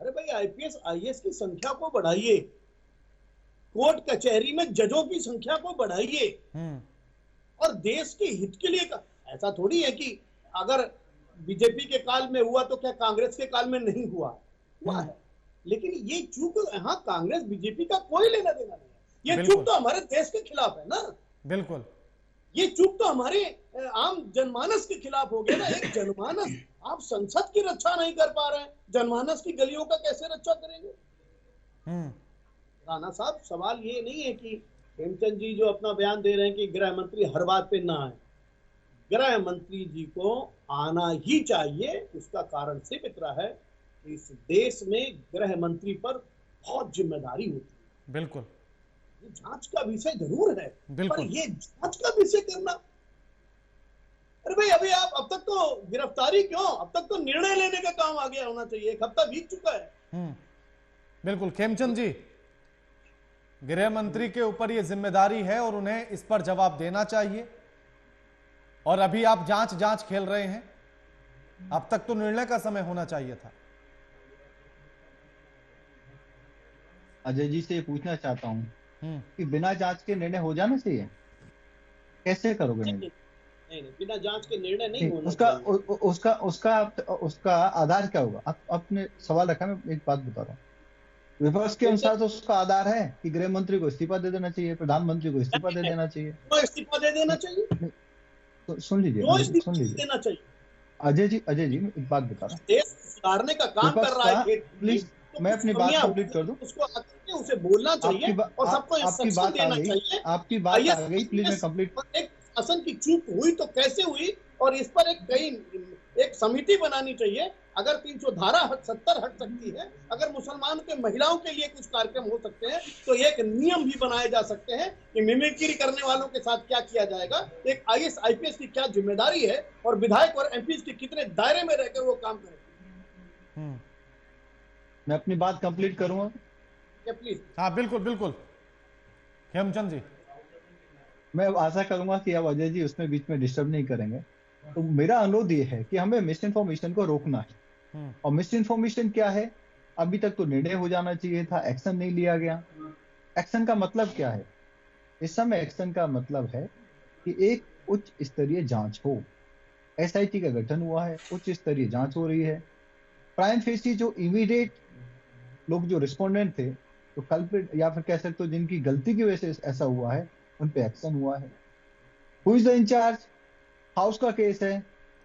अरे भाई आईपीएस आईएएस की संख्या को बढ़ाइए, कोर्ट कचहरी में जजों की संख्या को बढ़ाइए, और देश के हित के लिए। ऐसा थोड़ी है कि अगर बीजेपी के काल में हुआ तो क्या कांग्रेस के काल में नहीं हुआ है। लेकिन ये चूक यहाँ कांग्रेस बीजेपी का कोई लेना देना नहीं है। ये चूक तो हमारे देश के खिलाफ है ना। बिल्कुल, ये चूक तो हमारे आम जनमानस के खिलाफ हो गया ना। एक जनमानस, आप संसद की रक्षा नहीं कर पा रहे हैं, जनमानस की गलियों का कैसे रक्षा करेंगे? राणा साहब, सवाल ये नहीं है कि खेमचंद जी जो अपना बयान दे रहे हैं कि गृह मंत्री हर बात पे ना आए। गृह मंत्री जी को आना ही चाहिए। उसका कारण सिर्फ इतना है कि इस देश में गृह मंत्री पर बहुत जिम्मेदारी होती है। बिल्कुल, ये जांच का विषय जरूर है, पर ये जांच का विषय करना, अरे भाई अभी आप अब तक तो गिरफ्तारी क्यों, अब तक तो निर्णय लेने का काम आगे होना चाहिए। 1 हफ्ता बीत चुका है। बिल्कुल खेमचंद जी, गृह मंत्री के ऊपर यह जिम्मेदारी है और उन्हें इस पर जवाब देना चाहिए। और अभी आप जांच जांच खेल रहे हैं, अब तक तो निर्णय का समय होना चाहिए था। अजय जी से ये पूछना चाहता हूँ कि बिना जांच के निर्णय हो जाना चाहिए, कैसे करोगे निर्णय? नहीं, बिना जांच के निर्णय नहीं होना उसका चाहिए। उसका आधार क्या होगा? आप अपने सवाल रखा, मैं एक बात बता रहा हूँ। विपक्ष के अनुसार तो उसका आधार है कि गृह मंत्री को इस्तीफा दे देना चाहिए, प्रधानमंत्री को इस्तीफा दे देना चाहिए। तो इस्तीफा दे देना चाहिए, तो सुन लीजिए, क्यों इस्तीफा दे देना चाहिए? अजय जी मैं एक बात बता रहा हूँ। देश सुधारने का काम कर रहा है, प्लीज मैं अपनी बात कंप्लीट कर दूं। उसको आकर के उसे बोलना चाहिए और सबको इंस्ट्रक्शन देना चाहिए। आपकी बात आ गई, प्लीज मैं कंप्लीट। एक शासन की चूक हुई तो कैसे हुई, और इस पर एक समिति बनानी चाहिए। अगर 300 धारा 70 हट सकती है, अगर मुसलमान के महिलाओं के लिए कुछ कार्यक्रम हो सकते हैं, तो एक नियम भी बनाए जा सकते हैं कि मिमिक्री करने वालों के साथ क्या किया जाएगा, एक IAS IPS की क्या जिम्मेदारी है, और विधायक और MP के कितने दायरे में रहकर वो काम करें। मैं अपनी बात कंप्लीट करूंगा प्लीज। हाँ बिल्कुल बिल्कुल हेमचंद जी, मैं आशा करूंगा कि अब अजय जी उसमें बीच में डिस्टर्ब नहीं करेंगे। तो मेरा अनुरोध ये है कि हमें मिस इन्फॉर्मेशन को रोकना है। और मिस इन्फॉर्मेशन क्या है? अभी तक तो निर्णय हो जाना चाहिए था, एक्शन नहीं लिया गया। एक्शन का मतलब क्या है? इस समय एक्शन का मतलब है कि एक उच्च स्तरीय जांच हो। SIT का गठन हुआ है, उच्च स्तरीय जांच हो रही है। प्राइम फेसी जो इमीडिएट लोग जो रिस्पोंडेंट थे, तो कल्प्रिट या फिर कह सकते हो जिनकी गलती की वजह से ऐसा हुआ है, उन पे एक्शन हुआ है। Who is the incharge? House का केस है,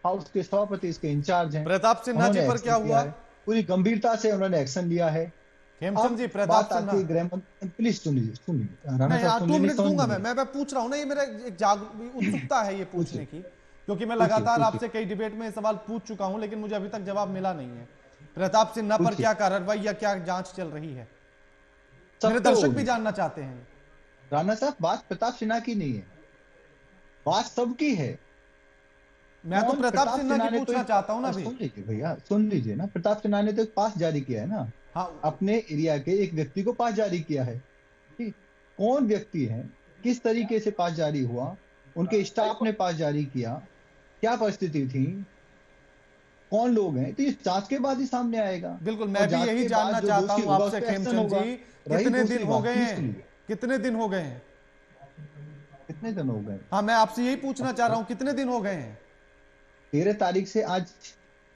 हाउस के सभापति इसके इंचार्ज हैं। प्रताप सिन्हा जी पर क्या हुआ? पूरी गंभीरता से उन्होंने एक्शन लिया है। हेमचंद जी, प्रताप सिन्हा, गृह मंत्री प्लीज सुन लीजिए राणा साहब, 2 मिनट दूंगा मैं पूछ रहा हूं ना, ये मेरा एक उत्सुकता है ये पूछने की, क्योंकि मैं लगातार आपसे कई डिबेट में सवाल पूछ चुका हूं, लेकिन मुझे अभी तक जवाब मिला नहीं है। प्रताप सिन्हा पर क्या कार्रवाई या क्या जांच चल रही है? मेरे दर्शक भी जानना चाहते हैं। राणा साहब, बात प्रताप सिन्हा की नहीं है, बात सबकी है। मैं तो प्रताप सिन्हा की पूछना चाहता हूं ना। सुन लीजिए भैया, सुन लीजिए ना। प्रताप सिन्हा ने तो एक पास जारी किया है ना। हाँ, अपने एरिया के एक व्यक्ति को पास जारी किया है। कौन व्यक्ति है, किस तरीके से पास जारी हुआ, उनके स्टाफ ने पास जारी किया, क्या परिस्थिति थी, कौन लोग हैं, तो ये जांच के बाद ही सामने आएगा। बिल्कुल, मैं भी यही जानना चाहता हूं आपसे खेमचंद जी, कितने दिन हो गए हैं? कितने दिन हो गए हैं? कितने दिन हो गए? हाँ, मैं आपसे यही पूछना चाह रहा हूं, कितने दिन हो गए हैं? 13 तारीख से आज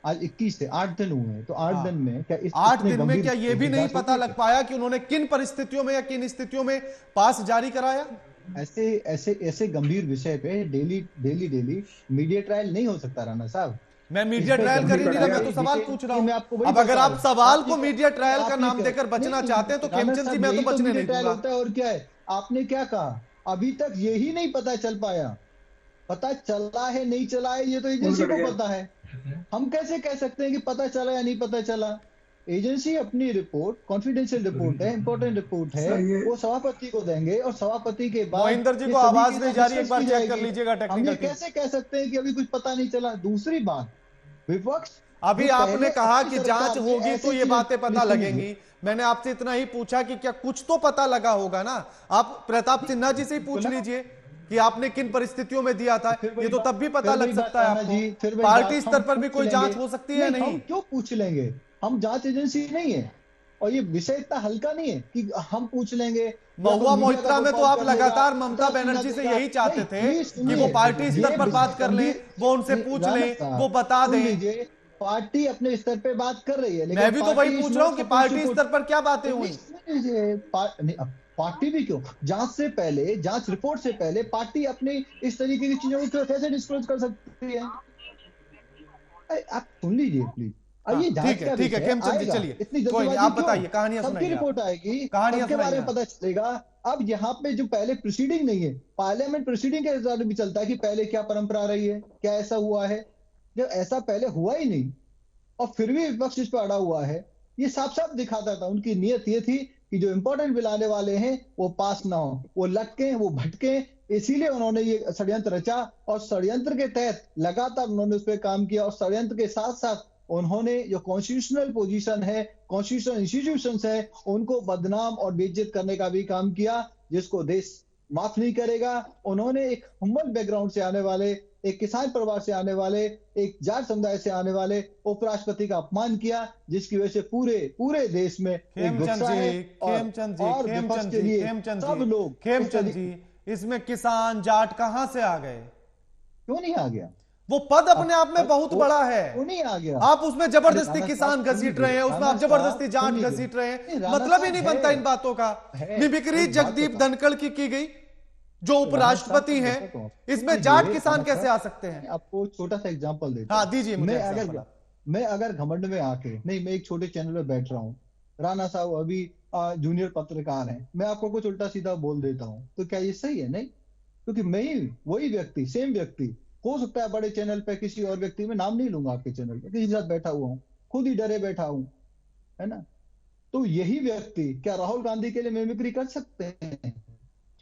21 से 8 दिन हुए हैं। तो 8 दिन में क्या 8 दिन में क्या ये भी नहीं पता लग पाया कि उन्होंने किन परिस्थितियों में या किन स्थितियों में पास जारी कराया? ऐसे गंभीर विषय पे डेली मीडिया ट्रायल नहीं हो सकता राणा साहब। मैं मीडिया ट्रायल कर ही नहीं रहा, मैं तो सवाल पूछ रहा हूं। अब अगर आप सवाल को मीडिया ट्रायल का नाम देकर बचना चाहते हैं तो खेमचंद जी, मैं तो बचने नहीं दूंगा। होता है और क्या है? आपने क्या कहा? अभी तक यही नहीं पता चल पाया। पता चला है नहीं चला है ये तो एजेंसी को पता है। हम कैसे कह सकते हैं कि पता चला या नहीं पता चला? एजेंसी अपनी रिपोर्ट, कॉन्फिडेंशियल रिपोर्ट है, इंपॉर्टेंट रिपोर्ट है, वो सभापति को देंगे और सभापति के बाद मोहिंदर जी को आवाज नहीं जा रही, एक बार चेक कर लीजिएगा टेक्निकल। हम कैसे कह सकते हैं कि अभी कुछ पता नहीं चला? दूसरी बात, विपक्ष अभी आपने कहा कि जांच होगी तो ये बातें पता लगेंगी। मैंने आपसे इतना ही पूछा कि क्या कुछ तो पता लगा होगा ना। आप प्रताप सिन्हा जी से ही पूछ लीजिए कि आपने किन परिस्थितियों में दिया था, ये तो तब भी पता लग सकता है आपको। पार्टी स्तर पर भी कोई जांच हो सकती है। नहीं, क्यों पूछ लेंगे? हम जांच एजेंसी नहीं है और ये विषय इतना हल्का नहीं है कि हम पूछ लेंगे। महुआ मोइत्रा में तो आप लगातार ममता बनर्जी से यही चाहते थे कि वो पार्टी स्तर पर बात कर ले, वो उनसे पूछ ले, वो बता दें। पार्टी अपने स्तर पे बात कर रही है, लेकिन मैं भी तो वही पूछ रहा हूँ कि पार्टी स्तर पर क्या बातें हुई। पार्टी भी क्यों? जांच से पहले, जांच रिपोर्ट से पहले पार्टी अपनी इस तरीके की चीजों को कैसे डिस्क्लोज कर सकती है? आप सुन लीजिए प्लीज। ठीक है खेमचंद जी, चलिए इतनी कोई नहीं, आप बताइए, कहानियां सुनाइए। सबकी रिपोर्ट आएगी, कहानियां सबके बारे में पता चलेगा। अब यहाँ पे जो पहले प्रोसीडिंग नहीं है, पार्लियामेंट प्रोसीडिंग के हिसाब से भी चलता है कि पहले क्या परंपरा रही है, क्या ऐसा हुआ है। जब ऐसा पहले हुआ ही नहीं और फिर भी विपक्ष इस पर अड़ा हुआ है, ये साफ साफ दिखाता था उनकी नीयत ये थी कि जो इंपॉर्टेंट बिल आने वाले हैं वो पास ना हो, वो लटके, वो भटके। इसीलिए उन्होंने ये षड्यंत्र रचा और षड्यंत्र के तहत लगातार उन्होंने उस पर काम किया और षड्यंत्र के साथ साथ उन्होंने जो कॉन्स्टिट्यूशनल पोजीशन है, कॉन्स्टिट्यूशनल इंस्टीट्यूशंस है, उनको बदनाम और बेइज्जत करने का भी काम किया, जिसको देश माफ नहीं करेगा। उन्होंने एक हम्बल बैकग्राउंड से आने वाले, एक किसान परिवार से आने वाले, एक जाट समुदाय से आने वाले उपराष्ट्रपति का अपमान किया, जिसकी वजह से पूरे पूरे देश में एक गुस्सा है। और विपक्ष के लिए सब लोग खेमचंद जी, इसमें किसान जाट कहां से आ गए? क्यों नहीं आ गया? वो पद अपने आप में बहुत बड़ा है, क्यों नहीं आ गया? आप उसमें जबरदस्ती किसान घसीट रहे हैं, उसमें आप जबरदस्ती जाट घसीट रहे हैं, मतलब ही नहीं बनता इन बातों का। मिमिक्री जगदीप धनखड़ की गई, जो उपराष्ट्रपति हैं, इसमें जाट किसान कैसे आ सकते हैं? आपको छोटा सा एग्जांपल देता हाँ दीजिए मुझे। मैं अगर घमंड में आके, नहीं मैं एक छोटे चैनल पे बैठ रहा हूँ, राणा साहब अभी जूनियर पत्रकार हैं, मैं आपको कुछ उल्टा सीधा बोल देता हूँ, तो क्या ये सही है? नहीं, क्योंकि मैं ही वही व्यक्ति, सेम व्यक्ति, हो सकता है बड़े चैनल पे किसी और व्यक्ति में नाम नहीं लूंगा, आपके चैनल पे किसी के साथ बैठा हुआ हूँ, खुद ही डरे बैठा हूँ, है ना? तो यही व्यक्ति क्या राहुल गांधी के लिए मिमिक्री कर सकते हैं?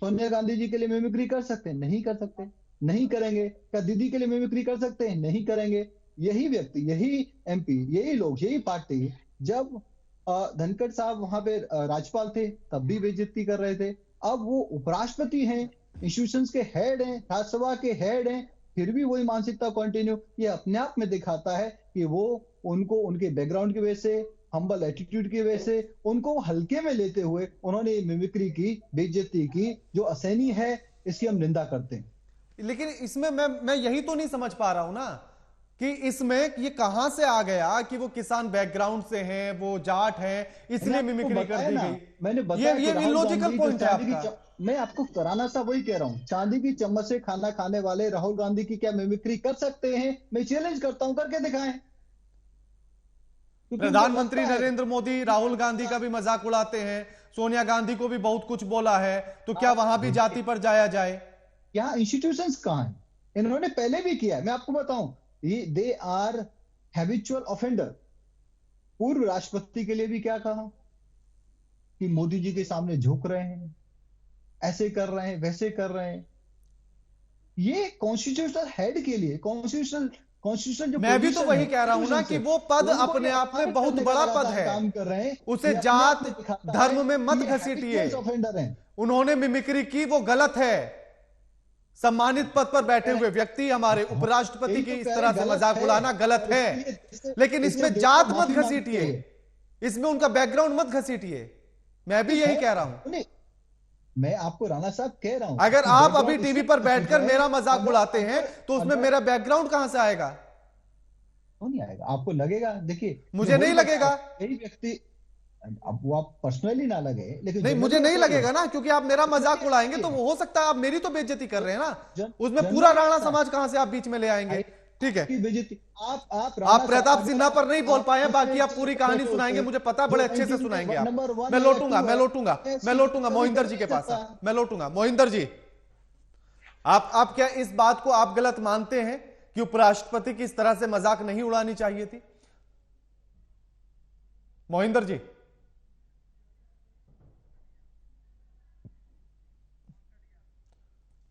सोनिया गांधी जी के लिए मिमिक्री कर सकते हैं? नहीं कर सकते, नहीं करेंगे। क्या दीदी के लिए मिमिक्री कर सकते हैं? नहीं करेंगे। यही व्यक्ति, यही एमपी, यही लोग, यही पार्टी, जब धनखड़ साहब वहां पे राज्यपाल थे तब भी बेइज्जती कर रहे थे, अब वो उपराष्ट्रपति हैं, इंस्टीट्यूशंस के हेड हैं, राज्यसभा के हेड हैं, फिर भी वही मानसिकता कंटिन्यू। ये अपने आप में दिखाता है कि वो उनको उनके बैकग्राउंड की वजह से, हम्बल एटीट्यूड की वजह से, उनको हल्के में लेते हुए उन्होंने मिमिक्री की, बेइज्जती की, जो असहनीय है, इसकी हम निंदा करते हैं। लेकिन इसमें मैं यही तो नहीं समझ पा रहा हूं ना कि इसमें ये कहां से आ गया कि वो किसान बैकग्राउंड से हैं, वो जाट हैं, इसलिए मिमिक्री कर दी गई। मैंने बताया ये इलॉजिकल पॉइंट है आपका। मैं आपको कराना सा वही कह रहा हूँ, चांदी की चम्मच से खाना खाने वाले राहुल गांधी की क्या मिमिक्री कर सकते हैं? मैं चैलेंज करता हूं, करके दिखाएं। प्रधानमंत्री नरेंद्र मोदी राहुल गांधी का भी मजाक उड़ाते हैं, सोनिया गांधी को भी बहुत कुछ बोला है, तो क्या वहां भी जाति पर जाया जाए? यहाँ इंस्टीट्यूशंस कहां हैं? इन्होंने पहले भी किया है, मैं आपको बताऊं, दे आर हैबिचुअल ऑफेंडर। पूर्व राष्ट्रपति के लिए भी क्या कहा कि मोदी जी के सामने झुक रहे हैं, ऐसे कर रहे हैं, वैसे कर रहे हैं। ये कॉन्स्टिट्यूशनल हेड के लिए, कॉन्स्टिट्यूशन जो मैं भी तो वही कह रहा हूं ना कि वो पद अपने आप में बहुत बड़ा पद है, काम कर रहे हैं, उसे जात धर्म में मत घसीटिए। उन्होंने मिमिक्री की, वो गलत है। सम्मानित पद पर बैठे हुए व्यक्ति, हमारे उपराष्ट्रपति की इस तरह से मजाक उड़ाना गलत है, लेकिन इसमें जात मत घसीटिए, इसमें उनका बैकग्राउंड मत घसीटिए। मैं भी यही कह रहा हूं। मैं आपको राणा साहब कह रहा हूं, अगर आप अभी टीवी पर बैठकर मेरा मजाक उड़ाते हैं तो उसमें मेरा बैकग्राउंड कहां से आएगा? क्यों नहीं आएगा? आपको लगेगा, देखिए मुझे नहीं लगेगा। यही व्यक्ति, अब वो आप पर्सनली ना लगे, लेकिन नहीं, मुझे नहीं लगेगा ना, क्योंकि आप मेरा मजाक उड़ाएंगे तो हो सकता है आप मेरी तो बेइज्जती कर रहे हैं ना, उसमें पूरा राणा समाज कहां से आप बीच में ले आएंगे? ठीक है, आप प्रताप सिन्हा पर नहीं बोल पाए, बाकी आप पूरी कहानी सुनाएंगे, मुझे पता, बड़े अच्छे से सुनाएंगे आप। मैं लौटूंगा मोहिंदर जी के पास, मैं लौटूंगा। मोहिंदर जी, आप क्या इस बात को आप गलत मानते हैं कि उपराष्ट्रपति की इस तरह से मजाक नहीं उड़ानी चाहिए थी? मोहिंदर जी,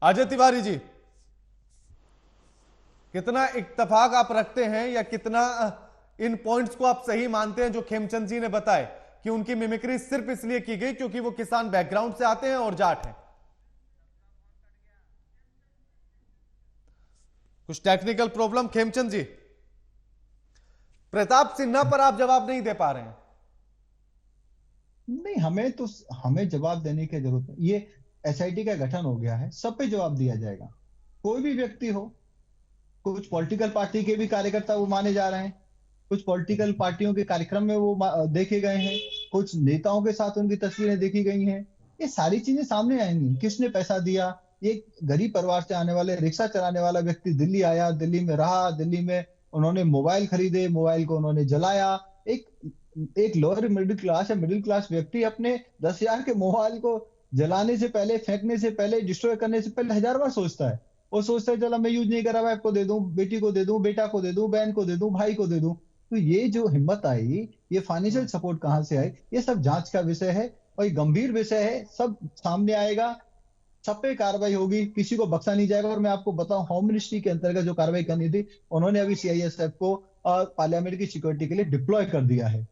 अजय तिवारी जी, कितना इत्तेफाक आप रखते हैं या कितना इन पॉइंट्स को आप सही मानते हैं जो खेमचंद जी ने बताए कि उनकी मिमिक्री सिर्फ इसलिए की गई क्योंकि वो किसान बैकग्राउंड से आते हैं और जाट हैं? कुछ टेक्निकल प्रॉब्लम खेमचंद जी? प्रताप सिन्हा पर आप जवाब नहीं दे पा रहे हैं? नहीं, हमें जवाब देने की जरूरत है। ये एसआईटी का गठन हो गया है, सब पे जवाब दिया जाएगा। कोई भी व्यक्ति हो, कुछ पॉलिटिकल पार्टी के भी कार्यकर्ता वो माने जा रहे हैं, कुछ पॉलिटिकल पार्टियों के कार्यक्रम में वो देखे गए हैं, कुछ नेताओं के साथ उनकी तस्वीरें देखी गई हैं। ये सारी चीजें सामने आएंगी। किसने पैसा दिया? एक गरीब परिवार से आने वाले रिक्शा चलाने वाला व्यक्ति दिल्ली आया, दिल्ली में रहा, दिल्ली में उन्होंने मोबाइल खरीदे, मोबाइल को उन्होंने जलाया। एक लोअर मिडिल क्लास या मिडिल क्लास व्यक्ति अपने 10,000 के मोबाइल को जलाने से पहले, फेंकने से पहले, डिस्ट्रॉय करने से पहले 1000 बार सोचता है। वो सोचता है चलो मैं यूज नहीं करा, वाइफ को दे दूं, बेटी को दे दूं, बेटा को दे दूं, बहन को दे दूं, भाई को दे दूं। तो ये जो हिम्मत आई, ये फाइनेंशियल सपोर्ट कहां से आई, ये सब जांच का विषय है और ये गंभीर विषय है। सब सामने आएगा, सब पे कार्रवाई होगी, किसी को बख्शा नहीं जाएगा। और मैं आपको बताऊं, होम मिनिस्ट्री के अंतर्गत जो कार्रवाई करनी थी, उन्होंने अभी सीआईएसएफ को पार्लियामेंट की सिक्योरिटी के लिए डिप्लॉय कर दिया है।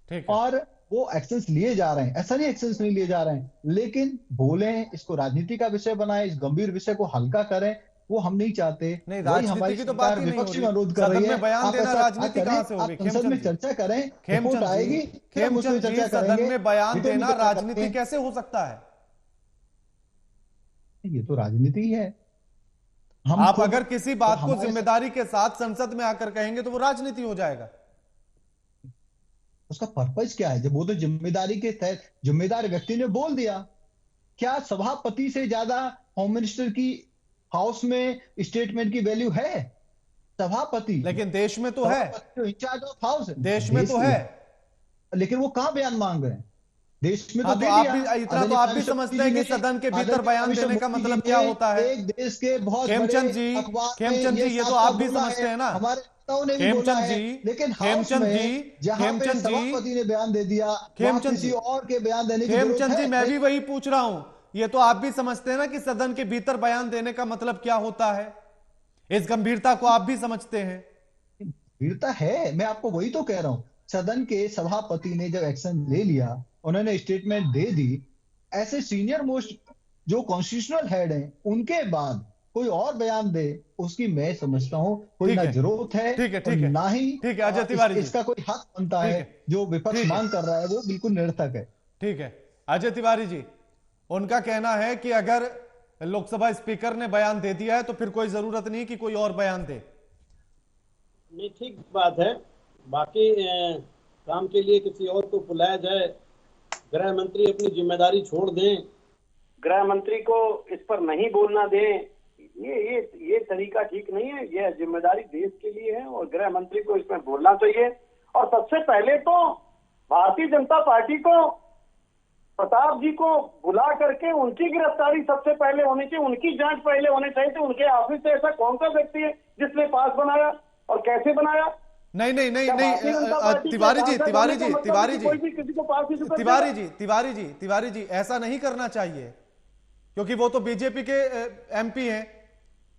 ठीक है। और वो एक्शंस लिए जा रहे हैं, ऐसा नहीं एक्शंस नहीं लिए जा रहे हैं, लेकिन बोले इसको राजनीति का विषय बनाए, इस गंभीर विषय को हल्का करें, वो हम नहीं चाहते। नहीं, वही राजनीति हमारी की तो बात सरकार ही नहीं हो विपक्ष में रही। अनुरोध कर सदन रही है, में बयान आप देना ऐसा राजनीति करें, कहां से आप होगी? संसद में खेमचंद जी, चर्चा करें, रिपोर्ट खेमचंद आएगी, जी, फिर हम उसमें खेमचंद जी, चर्चा सदन करेंगे। में बयान रिटर्न देना में चर्चा राजनीति करेंगे। कैसे हो सकता है? ये तो राजनीति ही है। हम आप खुद अगर किसी बात को हमारे जिम्मेदारी के साथ संसद में आकर कहेंगे तो वो राजनीति हो जाएगा। उसका पर्पज क्या है? जब वो तो जिम्मेदारी के तहत जिम्मेदार व्यक्ति ने बोल दिया, क्या सभापति से ज्यादा होम मिनिस्टर की हाउस में स्टेटमेंट की वैल्यू है? सभापति, लेकिन देश में तो है, इंचार्ज ऑफ हाउस है, देश में तो है। लेकिन वो कहां बयान मांग रहे हैं? देश में हाँ, तो तो दे आप दिया। भी इतना तो आप भी समझते हैं कि सदन के भीतर बयान देने का मतलब क्या होता है? एक देश के बहुत खेमचंद बड़े जी, अखबार में खेमचंद जी, ये साफ तो आप साफ भी बोला समझते हैं ना। हमारे नेताओं ने भी बोला खेमचंद है, जी, लेकिन हाउस खेमचंद जी, में जहां पे खेमचंद जी, सभापति ने बयान दे दिया, वहां खेमचंद किसी जी, और के बयान देने की जरूरत खेमचंद जी, है? मैं भी वही पूछ रहा हूं। ये तो आप भी समझते हैं ना कि सदन के भीतर बयान देने का मतलब क्या होता है? इस गंभीरता को आप भी समझते हैं। वीरता है, मैं आपको वही तो कह रहा हूं। सदन के सभापति ने जब एक्शन ले लिया, उन्होंने स्टेटमेंट दे दी, ऐसे सीनियर मोस्ट जो कॉन्स्टिट्यूशनल हेड हैं, उनके बाद कोई और बयान दे, उसकी मैं समझता हूं कोई ठीक ना है, जरूरत है, ठीक है, और ठीक है, ना ही ठीक है अजय तिवारी जी, इसका कोई हक बनता ठीक है। है, जो विपक्ष ठीक है, मांग कर रहा है वो बिल्कुल निरर्थक है। ठीक है। अजय तिवारी जी, उनका कहना है कि अगर लोकसभा स्पीकर ने बयान दे दिया है तो फिर कोई जरूरत नहीं कि कोई और बयान दे। नहीं, ठीक बात है। बाकी काम के लिए किसी और को बुलाया जाए, गृह मंत्री अपनी जिम्मेदारी छोड़ दें, गृह मंत्री को इस पर नहीं बोलना दें, ये तरीका ठीक नहीं है। यह जिम्मेदारी देश के लिए है और गृह मंत्री को इसमें बोलना चाहिए। और सबसे पहले तो भारतीय जनता पार्टी को, प्रताप जी को बुला करके उनकी गिरफ्तारी सबसे पहले होनी चाहिए, उनकी जांच पहले होनी चाहिए। तो उनके ऑफिस से ऐसा कौन सा व्यक्ति है जिसने पास बनाया और कैसे बनाया? नहीं नहीं नहीं क्या नहीं भारतीय जनता पार्टी के तिवारी जी, सांसद तिवारी होने का जी, मतलब तिवारी कि जी, कोई भी किसी को पास नहीं कर तिवारी देगा? जी, तिवारी जी, तिवारी जी, ऐसा नहीं करना चाहिए, क्योंकि वो तो बीजेपी के एमपी हैं,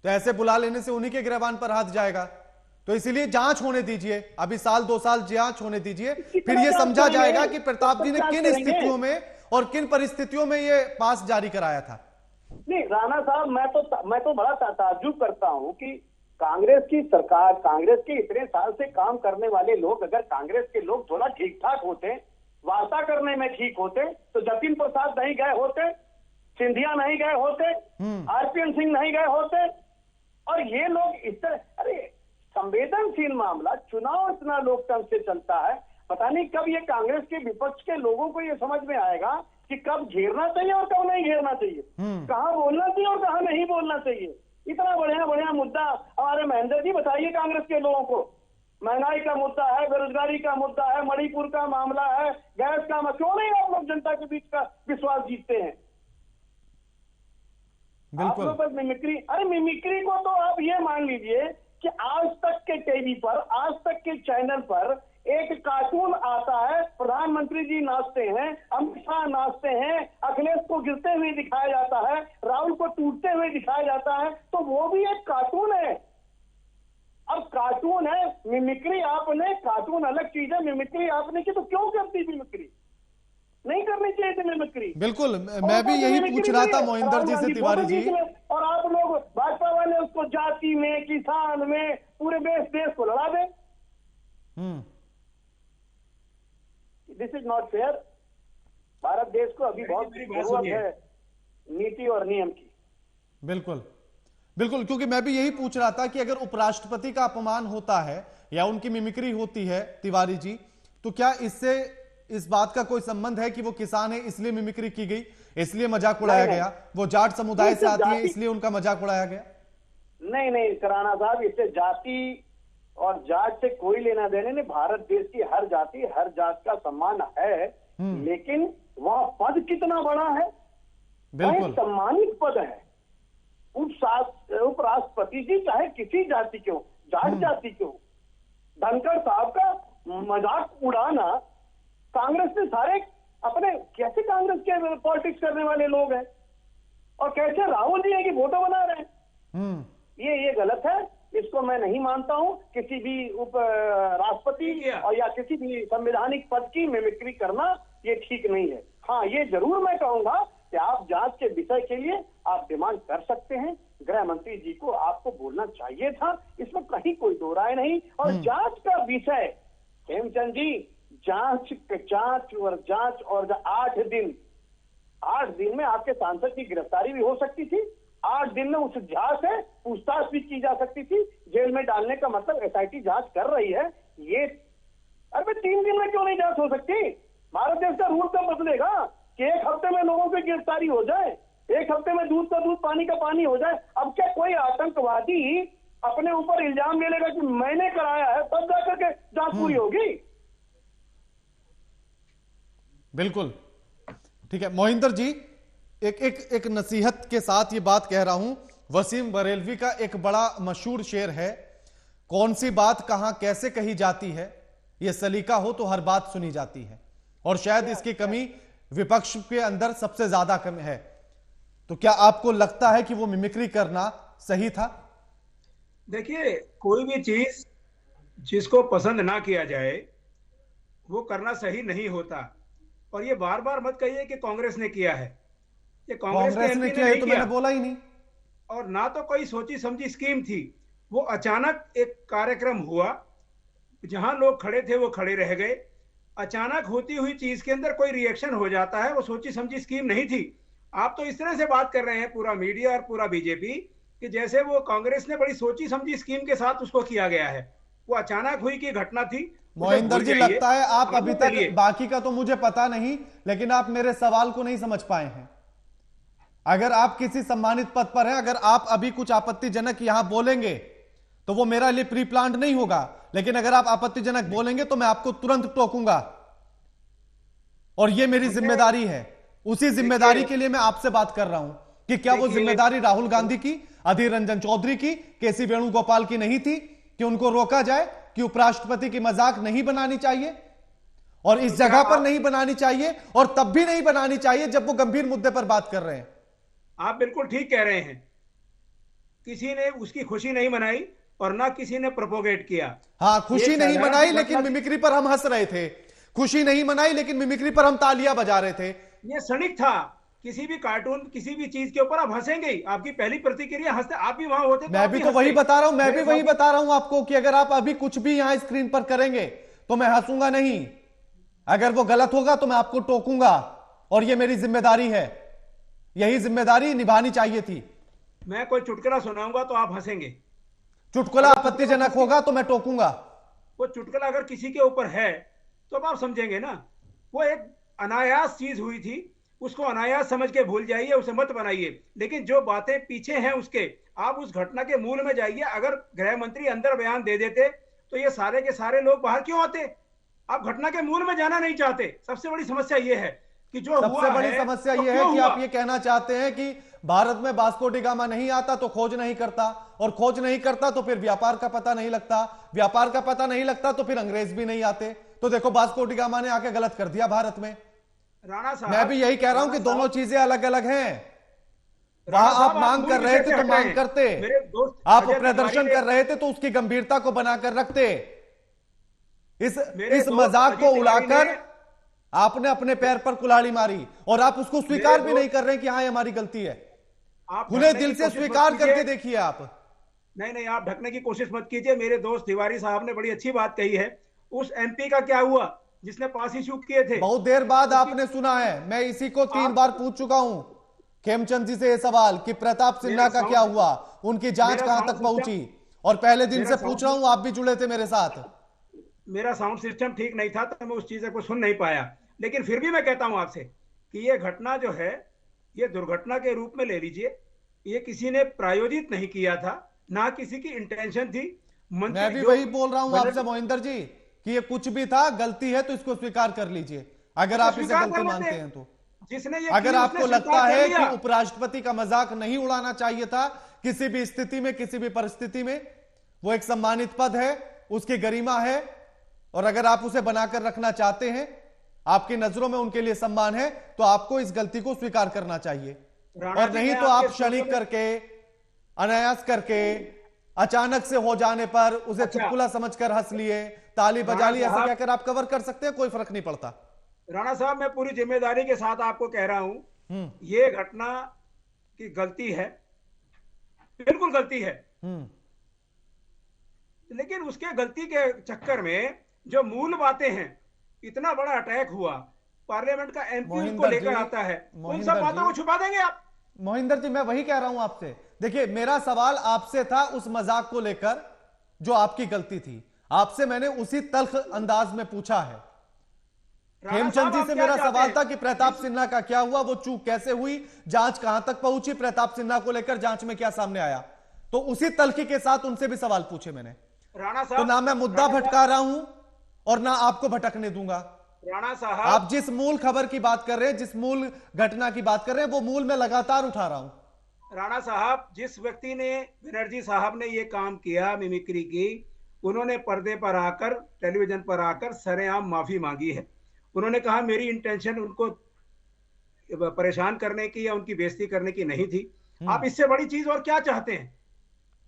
तो ऐसे बुला लेने से उन्हीं के गिरबान पर हाथ जाएगा। तो इसीलिए जांच होने दीजिए, अभी साल 2 साल जांच होने दीजिए, फिर ये समझा जाएगा कि प्रताप जी ने किन स्थितियों में और किन परिस्थितियों में ये पास जारी कराया था। नहीं राणा साहब, मैं तो बड़ा ताज्जुब करता हूं कि कांग्रेस की सरकार, कांग्रेस के इतने साल से काम करने वाले लोग, अगर कांग्रेस के लोग थोड़ा ठीक ठाक होते, वार्ता करने में ठीक होते, तो जतिन प्रसाद नहीं गए होते, सिंधिया नहीं गए होते, आरपीएन सिंह नहीं गए होते। और ये लोग इस तरह, अरे संवेदनशील मामला, चुनाव इतना लोकतंत्र से चलता है, पता नहीं कब ये कांग्रेस के विपक्ष के लोगों को ये समझ में आएगा कि कब घेरना चाहिए और कब नहीं घेरना चाहिए, कहां बोलना चाहिए और कहां नहीं बोलना चाहिए। इतना बढ़िया बढ़िया मुद्दा हमारे महेंद्र जी बताइए कांग्रेस के लोगों को। महंगाई का मुद्दा है, बेरोजगारी का मुद्दा है, मणिपुर का मामला है, गैस का, क्यों नहीं आप लोग जनता के बीच का विश्वास जीतते हैं? आप लोग बस मिमिक्री, अरे मिमिक्री को तो आप ये मान लीजिए कि आज तक के टीवी पर, आज तक के चैनल पर एक कार्टून आता है, प्रधानमंत्री जी नाचते हैं, अमित शाह नाचते हैं, अखिलेश को गिरते हुए दिखाया जाता है, राहुल को टूटते हुए दिखाया जाता है, तो वो भी एक कार्टून है। अब कार्टून है, मिमिक्री आपने, कार्टून अलग चीज है, मिमिक्री आपने की, तो क्यों करती मिमिक्री? नहीं करनी चाहिए थी मिमिक्री। बिल्कुल, मैं भी यही पूछ रहा था मोहिंदर जी से, तिवारी जी। और आप लोग भाजपा वाले उसको जाति में, किसान में, पूरे देश को लड़ा दे। This is not fair. Bharat देश को अभी बहुत जरूरत है नीति और नियम की। बिल्कुल बिल्कुल, क्योंकि मैं भी यही पूछ रहा था कि अगर उपराष्ट्रपति का अपमान होता है या उनकी मिमिक्री होती है तिवारी जी, तो क्या इससे इस बात का कोई संबंध है कि वो किसान है इसलिए मिमिक्री की गई, इसलिए मजाक उड़ाया गया, वो जाट समुदाय से आती है इसलिए उनका मजाक उड़ाया गया? नहीं नहीं राणा साहब, इससे जाति और जात से कोई लेना देने नहीं। भारत देश की हर जाति, हर जात का सम्मान है, लेकिन वह पद कितना बड़ा है, वह सम्मानित पद है। उपराष्ट्रपति जी चाहे किसी जाति के हो, जाट जाति के हो, धनखड़ साहब का मजाक उड़ाना, कांग्रेस ने सारे अपने, कैसे कांग्रेस के पॉलिटिक्स करने वाले लोग हैं और कैसे राहुल जी है कि फोटो बना रहे हैं, ये गलत है। इसको मैं नहीं मानता हूं। किसी भी उप राष्ट्रपति और या किसी भी संवैधानिक पद की मिमिक्री करना ये ठीक नहीं है। हाँ, ये जरूर मैं कहूंगा कि आप जांच के विषय के लिए आप डिमांड कर सकते हैं, गृह मंत्री जी को आपको बोलना चाहिए था, इसमें कहीं कोई दो राय नहीं। और जांच का विषय, हेमचंद जी, जांच और 8 दिन में आपके सांसद की गिरफ्तारी भी हो सकती थी, 8 दिन में उस जांच से पूछताछ भी की जा सकती थी। जेल में डालने का मतलब एसआईटी जांच कर रही है, ये अरे 3 दिन में क्यों नहीं जांच हो सकती? भारत देश का रूल कब बदलेगा कि 1 हफ्ते में लोगों की गिरफ्तारी हो जाए, 1 हफ्ते में दूध का दूध पानी का पानी हो जाए? अब क्या कोई आतंकवादी अपने ऊपर इल्जाम ले लेगा कि मैंने कराया है तब जाकर के जांच पूरी होगी? बिल्कुल ठीक है। मोहिंदर जी, एक नसीहत के साथ ये बात कह रहा हूं। वसीम बरेलवी का एक बड़ा मशहूर शेर है, कौन सी बात कहां कैसे कही जाती है, यह सलीका हो तो हर बात सुनी जाती है। और शायद इसकी कमी विपक्ष के अंदर सबसे ज्यादा कम है। तो क्या आपको लगता है कि वो मिमिक्री करना सही था? देखिए, कोई भी चीज जिसको पसंद ना किया जाए वो करना सही नहीं होता। और ये बार बार मत कहिए कि कांग्रेस ने किया है, ये कांग्रेस ने किया है तो मैंने बोला ही नहीं। और ना तो कोई सोची समझी स्कीम थी, वो अचानक एक कार्यक्रम हुआ, जहां लोग खड़े थे वो खड़े रह गए। अचानक होती हुई चीज के अंदर कोई रिएक्शन हो जाता है, वो सोची समझी स्कीम नहीं थी। आप तो इस तरह से बात कर रहे हैं, पूरा मीडिया और पूरा बीजेपी, कि जैसे वो कांग्रेस ने बड़ी सोची समझी स्कीम के साथ उसको किया गया है। वो अचानक हुई की घटना थी। मोहिंदर जी, लगता है आप अभी तक, बाकी का तो मुझे पता नहीं, लेकिन आप मेरे सवाल को नहीं समझ पाए हैं। अगर आप किसी सम्मानित पद पर हैं, अगर आप अभी कुछ आपत्तिजनक यहां बोलेंगे तो वो मेरा लिए प्री प्लान्ड नहीं होगा, लेकिन अगर आप आपत्तिजनक बोलेंगे तो मैं आपको तुरंत टोकूंगा, और ये मेरी जिम्मेदारी है। उसी जिम्मेदारी के लिए मैं आपसे बात कर रहा हूं कि क्या वो जिम्मेदारी राहुल गांधी की, अधीर रंजन चौधरी की, केसी वेणुगोपाल की नहीं थी कि उनको रोका जाए कि उपराष्ट्रपति की मजाक नहीं बनानी चाहिए, और इस जगह पर नहीं बनानी चाहिए, और तब भी नहीं बनानी चाहिए जब वो गंभीर मुद्दे पर बात कर रहे हैं। आप बिल्कुल ठीक कह रहे हैं। किसी ने उसकी खुशी नहीं मनाई और ना किसी ने प्रोपोगेट किया। हाँ, खुशी नहीं मनाई लेकिन मिमिक्री पर हम हंस रहे थे, खुशी नहीं मनाई लेकिन मिमिक्री पर हम तालियां बजा रहे थे। ये क्षणिक था। किसी भी कार्टून, किसी भी चीज के ऊपर आप हंसेंगे ही, आपकी पहली प्रतिक्रिया हंसते, आप भी वहां होते। मैं भी तो वही बता रहा हूं, मैं भी वही बता रहा हूं आपको कि अगर आप अभी कुछ भी यहां स्क्रीन पर करेंगे तो मैं हंसूंगा नहीं, अगर वो गलत होगा तो मैं आपको टोकूंगा, और ये मेरी जिम्मेदारी है, यही जिम्मेदारी निभानी चाहिए थी। मैं कोई चुटकुला सुनाऊंगा तो आप हंसेंगे, चुटकुला आपत्तिजनक होगा तो मैं टोकूंगा। वो चुटकुला अगर किसी के ऊपर है तो आप समझेंगे ना। वो एक अनायास चीज हुई थी, उसको अनायास समझ के भूल जाइए, उसे मत बनाइए। लेकिन जो बातें पीछे हैं उसके, आप उस घटना के मूल में जाइए। अगर गृह मंत्री अंदर बयान दे देते तो ये सारे के सारे लोग बाहर क्यों आते? आप घटना के मूल में जाना नहीं चाहते। सबसे बड़ी समस्या ये है कि जो सबसे बड़ी समस्या ये है कि आप ये कहना चाहते हैं कि भारत में वास्को डी गामा नहीं आता तो खोज नहीं करता, और खोज नहीं करता तो फिर व्यापार का पता नहीं लगता, व्यापार का पता नहीं लगता तो फिर अंग्रेज भी नहीं आते। तो देखो, वास्को डी गामा ने आके गलत कर दिया भारत में। राणा साहब, मैं भी यही कह रहा हूं कि दोनों चीजें अलग अलग हैं। वहां आप मांग कर रहे थे तो मांग करते, आप प्रदर्शन कर रहे थे तो उसकी गंभीरता को बनाकर रखते। इस मजाक को उड़ाकर आपने अपने पैर पर कुल्हाड़ी मारी, और आप उसको स्वीकार भी नहीं कर रहे कि हाँ ये हमारी गलती है। खुले दिल से स्वीकार करके देखिए आप। नहीं, आप ढकने की कोशिश मत कीजिए। मेरे दोस्त तिवारी साहब ने बड़ी अच्छी बात कही है। उस एमपी का क्या हुआ जिसने पास इशू किए थे? बहुत देर बाद आपने सुना है। मैं इसी को 3 बार पूछ चुका हूं खेमचंद जी से ये सवाल कि प्रताप सिन्हा का क्या हुआ, उनकी जांच कहां तक पहुंची, और पहले दिन से पूछ रहा हूं, आप भी जुड़े थे मेरे साथ। मेरा साउंड सिस्टम ठीक नहीं था तो मैं उस चीज को सुन नहीं पाया, लेकिन फिर भी मैं कहता हूं आपसे कि ये घटना जो है, ये दुर्घटना के रूप में ले लीजिए। ये किसी ने प्रायोजित नहीं किया था, ना किसी की इंटेंशन थी। मैं भी वही बोल रहा हूं आपसे मोहिंदर जी कि ये कुछ भी था, गलती है तो इसको स्वीकार कर लीजिए, अगर आप इसे गलती मानते हैं तो। जिसने ये अगर आपको लगता है कि उपराष्ट्रपति का मजाक नहीं उड़ाना चाहिए था किसी भी स्थिति में, किसी भी परिस्थिति में, वो एक सम्मानित पद है, उसकी गरिमा है, और अगर आप उसे बनाकर रखना चाहते हैं, आपकी नजरों में उनके लिए सम्मान है, तो आपको इस गलती को स्वीकार करना चाहिए, और नहीं तो आप क्षणिक करके, अनायास करके अचानक से हो जाने पर उसे अच्छा। चुटकुला समझकर हंस लिए, ताली बजा ली, ऐसा साहब- कहकर आप कवर कर सकते हैं, कोई फर्क नहीं पड़ता। राणा साहब, मैं पूरी जिम्मेदारी के साथ आपको कह रहा हूं, ये घटना की गलती है, बिल्कुल गलती है। लेकिन उसके गलती के चक्कर में जो मूल बातें हैं, इतना बड़ा अटैक हुआ, पार्लियामेंट का एमपी उसको लेकर आता है, उन सब बातों को छुपा देंगे आप? मोहिंदर जी, मैं वही कह रहा हूं आपसे। देखिए, मेरा सवाल आपसे था उस मजाक को लेकर जो आपकी गलती थी, आपसे मैंने उसी तल्ख अंदाज में पूछा है। हेमचंद जी से मेरा सवाल था कि प्रताप सिन्हा का क्या हुआ, वो चूक कैसे हुई, जांच कहां तक पहुंची, प्रताप सिन्हा को लेकर जांच में क्या सामने आया, तो उसी तल्खी के साथ उनसे भी सवाल पूछे मैंने। राणा साहब, तो ना मैं मुद्दा भटका रहा हूं और ना आपको भटकने दूंगा। राणा साहब, आप जिस मूल खबर की बात कर रहे हैं, जिस मूल घटना की बात कर रहे हैं, वो मूल में लगातार उठा रहा हूं। राणा साहब, जिस व्यक्ति ने, बनर्जी साहब ने ये काम किया मिमिक्री की, उन्होंने पर्दे पर आकर, टेलीविजन पर आकर सरेआम माफी मांगी है। उन्होंने कहा मेरी इंटेंशन उनको परेशान करने की या उनकी बेइज्जती करने की नहीं थी। आप इससे बड़ी चीज और क्या चाहते हैं?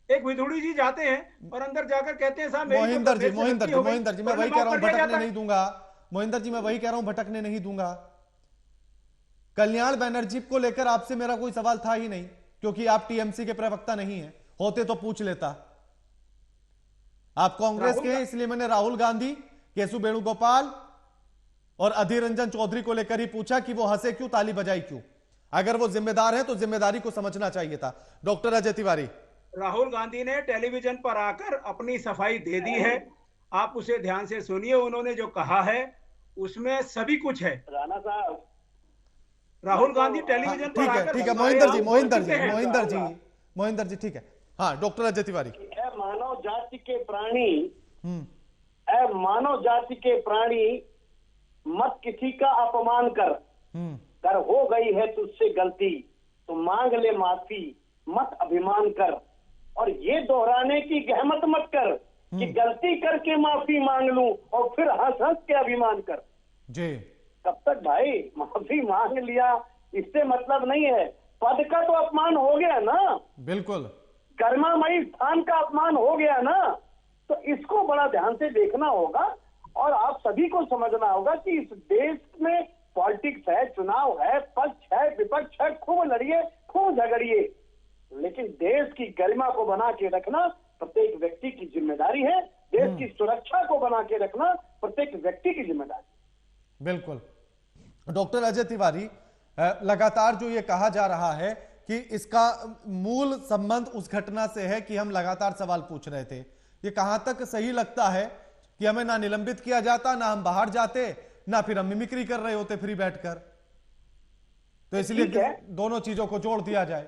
एक विधुड़ी जी जाते हैं और अंदर जाकर कहते हैं साहब मोहिंदर जी, मैं वही कह रहा हूं, भटकने नहीं दूंगा। मोहिंदर जी, मैं वही कह रहा हूं, भटकने नहीं दूंगा। कल्याण बनर्जी को लेकर आपसे मेरा कोई सवाल था ही नहीं, क्योंकि आप टीएमसी के प्रवक्ता नहीं है, होते तो पूछ लेता। आप कांग्रेस के हैं, इसलिए मैंने राहुल गांधी, केशु वेणुगोपाल और अधीर रंजन चौधरी को लेकर ही पूछा कि वो हंसे क्यों, ताली बजाई क्यों। अगर वो जिम्मेदार है तो जिम्मेदारी को समझना चाहिए था। डॉक्टर अजय तिवारी, राहुल गांधी ने टेलीविजन पर आकर अपनी सफाई दे दी है, आप उसे ध्यान से सुनिए। उन्होंने जो कहा है उसमें सभी कुछ है। राणा साहब, राहुल गांधी टेलीविजन पर आकर, ठीक है मोहिंदर जी, ठीक है। हाँ, डॉक्टर अजय तिवारी, मानव जाति के प्राणी, मानव जाति के प्राणी, मत किसी का अपमान कर हो गई है तुझसे गलती तो मांग ले माफी, मत अभिमान कर। और ये दोहराने की गहमत मत कर कि गलती करके माफी मांग लूं और फिर हंस हंस के अभिमान कर जी। तब तक भाई माफी मांग लिया इससे मतलब नहीं है, पद का तो अपमान हो गया ना, बिल्कुल गरिमामयी स्थान का अपमान हो गया ना। तो इसको बड़ा ध्यान से देखना होगा और आप सभी को समझना होगा कि इस देश में पॉलिटिक्स है, चुनाव है, पक्ष है, विपक्ष है, खूब लड़िए, खूब झगड़िए, लेकिन देश की गरिमा को बना के रखना प्रत्येक व्यक्ति की जिम्मेदारी है। देश की सुरक्षा को बना के रखना प्रत्येक व्यक्ति की जिम्मेदारी। बिल्कुल। डॉक्टर अजय तिवारी, लगातार जो ये कहा जा रहा है कि इसका मूल संबंध उस घटना से है कि हम लगातार सवाल पूछ रहे थे, ये कहां तक सही लगता है कि हमें ना निलंबित किया जाता, ना हम बाहर जाते, ना फिर हम मिमिक्री कर रहे होते फ्री बैठकर, तो इसलिए दोनों चीजों को जोड़ दिया जाए।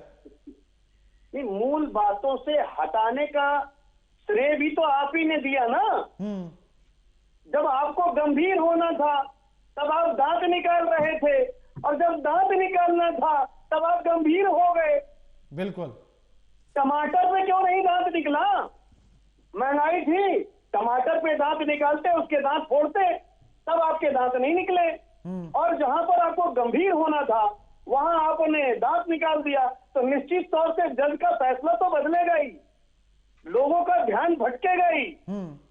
ये मूल बातों से हटाने का श्रेय भी तो आप ही ने दिया ना। जब आपको गंभीर होना था तब आप दांत निकाल रहे थे, और जब दांत निकालना था तब आप गंभीर हो गए। बिल्कुल। टमाटर पे क्यों नहीं दांत निकला? महंगाई थी, टमाटर पे दांत निकालते, उसके दांत फोड़ते, तब आपके दांत नहीं निकले। और जहां पर आपको गंभीर होना था वहां आपने दांत निकाल दिया, तो निश्चित तौर से जज का फैसला तो बदलेगा ही, लोगों का ध्यान भटकेगा ही।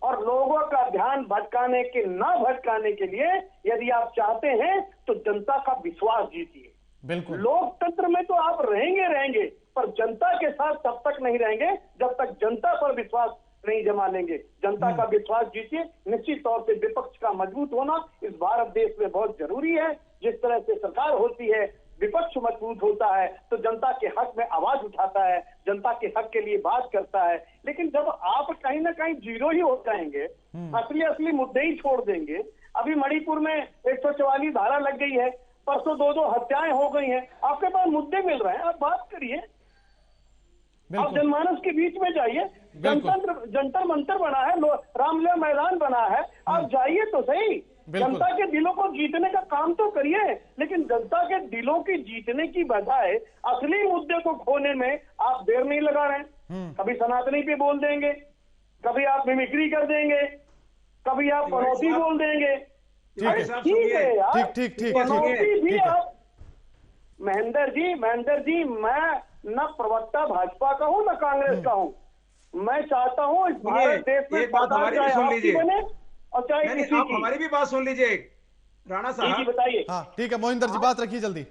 और लोगों का ध्यान भटकाने के ना भटकाने के लिए यदि आप चाहते हैं तो जनता का विश्वास जीतिए। बिल्कुल। लोकतंत्र में तो आप रहेंगे, पर जनता के साथ तब तक नहीं रहेंगे जब तक जनता पर विश्वास नहीं जमा लेंगे। जनता का विश्वास जीतिए। निश्चित तौर से विपक्ष का मजबूत होना इस भारत देश में बहुत जरूरी है। जिस तरह से सरकार होती है, विपक्ष मजबूत होता है तो जनता के हक में आवाज उठाता है, जनता के हक के लिए बात करता है। लेकिन जब आप कहीं ना कहीं जीरो ही हो जाएंगे, असली मुद्दे ही छोड़ देंगे। अभी मणिपुर में 144 धारा लग गई है, परसों 2 हत्याएं हो गई हैं, आपके पास मुद्दे मिल रहे हैं, आप बात करिए, आप जनमानस के बीच में जाइए। जंतर मंतर बना है, रामलीला मैदान बना है, आप जाइए तो सही, जनता के दिलों को जीतने का काम तो करिए। लेकिन जनता के दिलों की जीतने की बजाय असली मुद्दे को खोने में आप देर नहीं लगा रहे हैं। कभी सनातनी पे बोल देंगे, कभी आप मिमिक्री कर देंगे, कभी आप पनौती बोल देंगे। ठीक है यार, पनौती भी आप। महेंद्र जी, मैं न प्रवक्ता भाजपा का हूं न कांग्रेस का हूं, मैं चाहता हूँ इस भारत देश में एक बात हमारी भी सुन लीजिए, बने और चाहे किसी आप की। हमारी भी बात सुन लीजिए राणा जी साहब। बताइए। हाँ ठीक है मोहिंदर जी, बात रखिए जल्दी।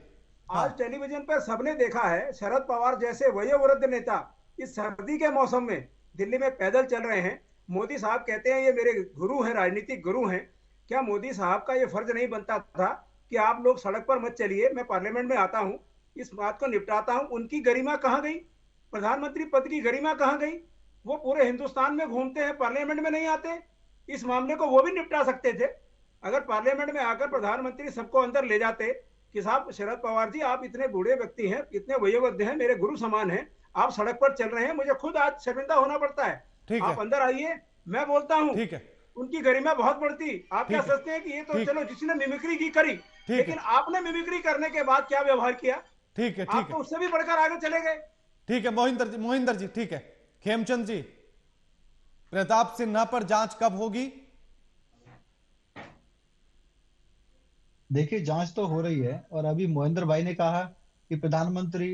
आज टेलीविजन पर सबने देखा है शरद पवार जैसे वयोवृद्ध नेता इस सर्दी के मौसम में दिल्ली में पैदल चल रहे हैं। मोदी साहब कहते हैं ये मेरे गुरु हैं, राजनीतिक गुरु हैं। क्या मोदी साहब का ये फर्ज नहीं बनता था कि आप लोग सड़क पर मत चलिए, मैं पार्लियामेंट में आता हूं, इस बात को निपटाता हूं? उनकी गरिमा कहां गई? प्रधानमंत्री पद की गरिमा कहां गई? वो पूरे हिंदुस्तान में घूमते हैं, पार्लियामेंट में नहीं आते। इस मामले को वो भी निपटा सकते थे। अगर पार्लियामेंट में आकर प्रधानमंत्री सबको अंदर ले जाते कि साहब शरद पवार जी आप इतने बूढ़े व्यक्ति हैं, इतने वयोवृद्ध हैं, मेरे गुरु समान हैं, आप सड़क पर चल रहे हैं, मुझे खुद आज शर्मिंदा होना पड़ता है, आप अंदर आइए, मैं बोलता हूं। ठीक है, उनकी गरिमा बहुत बढ़ती। आप क्या सोचते हैं कि ये तो चलो जिसने मिमिक्री की करी, लेकिन आपने मिमिक्री करने के बाद क्या व्यवहार किया? ठीक है, आप तो उससे भी बढ़कर आगे चले गए। ठीक है मोहिंदर जी ठीक है। खेमचंद जी, प्रताप सिन्हा पर जांच कब होगी? देखिए जांच तो हो रही है, और अभी मोहिंदर भाई ने कहा कि प्रधानमंत्री,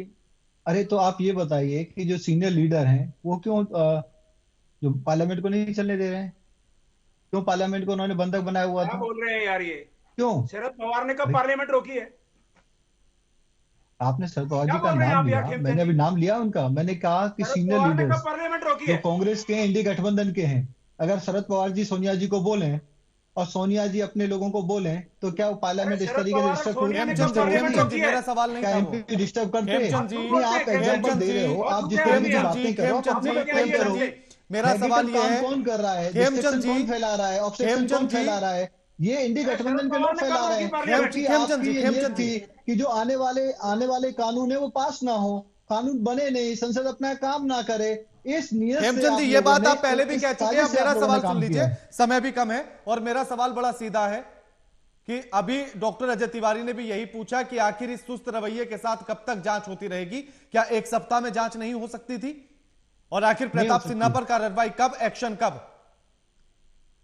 अरे तो आप ये बताइए कि जो सीनियर लीडर हैं वो क्यों जो पार्लियामेंट को नहीं चलने दे रहे हैं? क्यों पार्लियामेंट को उन्होंने बंधक बनाया हुआ क्या था? बोल रहे हैं यार ये? क्यों? शरद पवार ने कब पार्लियामेंट रोकी है? आपने शरद पवार जी का नाम लिया, मैंने अभी नाम लिया उनका। मैंने कहा कि सीनियर लीडर्स पार्लियामेंट रोकी जो है? कांग्रेस के, इंडी गठबंधन के हैं, अगर शरद पवार जी सोनिया जी को बोलें और सोनिया जी अपने लोगों को बोलें तो क्या वो पार्लियामेंट इस तरीके से मेरा सवाल नहीं था वो। डिस्टर्ब करते हैं? आप एग्जाम्पल दे रहे हो, आप जिस खेमचंद तरीके की बातें कर रहे हो आप अपने पे क्लेम करो। मेरा सवाल ये है, कौन कर रहा है? खेमचंद जी कौन फैला रहा है? ऑब्सेशन कौन फैला रहा है? ये इंडी गठबंधन के लोग फैला रहे हैं। खेमचंद जी कि जो आने वाले कानून है वो पास ना हो, कानून बने नहीं, संसद अपना काम ना करे, इस नियत से खेमचंद जी ये बात आप पहले भी कह चुके हैं। अब मेरा सवाल सुन लीजिए, समय भी कम है और मेरा सवाल बड़ा सीधा है कि अभी डॉक्टर अजय तिवारी ने भी यही पूछा कि आखिर इस सुस्त रवैये के साथ कब तक जांच होती रहेगी? क्या एक सप्ताह में जांच नहीं हो सकती थी? और आखिर प्रताप सिन्हा पर कार्रवाई कब, एक्शन कब?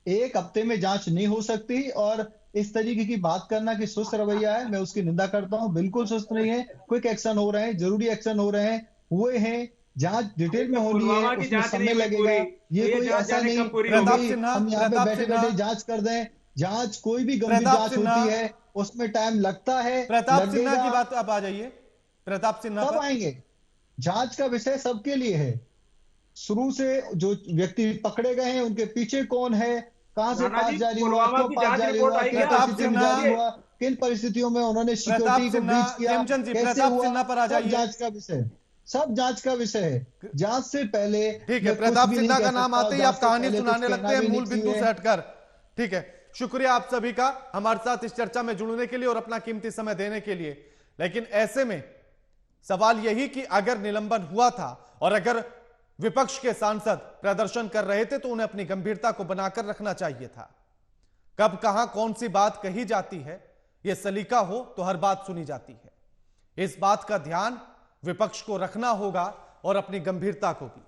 एक हफ्ते में जांच नहीं हो सकती, और इस तरीके की बात करना कि सुस्त रवैया है, मैं उसकी निंदा करता हूं। बिल्कुल सुस्त नहीं है, क्विक एक्शन हो रहे हैं, जरूरी एक्शन हो रहे हैं, हुए हैं। जांच डिटेल में होनी है, उसमें समय लगेगा। ये कोई ऐसा नहीं हम यहाँ पे बैठे बैठे जांच कर दें। जांच कोई भी गंभीर जांच होती है उसमें टाइम लगता है। प्रताप सिन्हा की बात आप आ जाइए। प्रताप सिन्हा कब आएंगे? जांच का विषय सबके लिए है। शुरू से जो व्यक्ति पकड़े गए हैं उनके पीछे कौन है, कहां से पास जारी हुआ, क्यों पास जारी हुआ, किन परिस्थितियों में जारी हुआ, किन परिस्थितियों में उन्होंने सिक्योरिटी को ब्रीच किया, कैसे हुआ, सब जांच का विषय, सब जांच का विषय है। जांच से पहले ठीक है, प्रताप सिन्हा का नाम आते ही आप कहानी सुनाने लगते हैं मूल बिंदु से हटकर। ठीक है, शुक्रिया आप सभी का हमारे साथ इस चर्चा में जुड़ने के लिए और अपना कीमती समय देने के लिए। लेकिन ऐसे में सवाल यही कि अगर निलंबन हुआ था और अगर विपक्ष के सांसद प्रदर्शन कर रहे थे तो उन्हें अपनी गंभीरता को बनाकर रखना चाहिए था। कब कहां कौन सी बात कही जाती है, यह सलीका हो तो हर बात सुनी जाती है। इस बात का ध्यान विपक्ष को रखना होगा और अपनी गंभीरता को भी,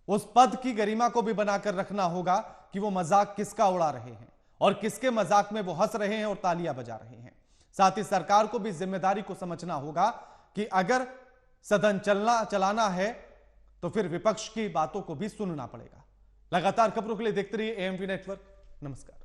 उस पद की गरिमा को भी बनाकर रखना होगा कि वो मजाक किसका उड़ा रहे हैं और किसके मजाक में वो हंस रहे हैं और तालियां बजा रहे हैं। साथ ही सरकार को भी जिम्मेदारी को समझना होगा कि अगर सदन चलाना है तो फिर विपक्ष की बातों को भी सुनना पड़ेगा। लगातार खबरों के लिए देखते रहिए एएमपी नेटवर्क। नमस्कार।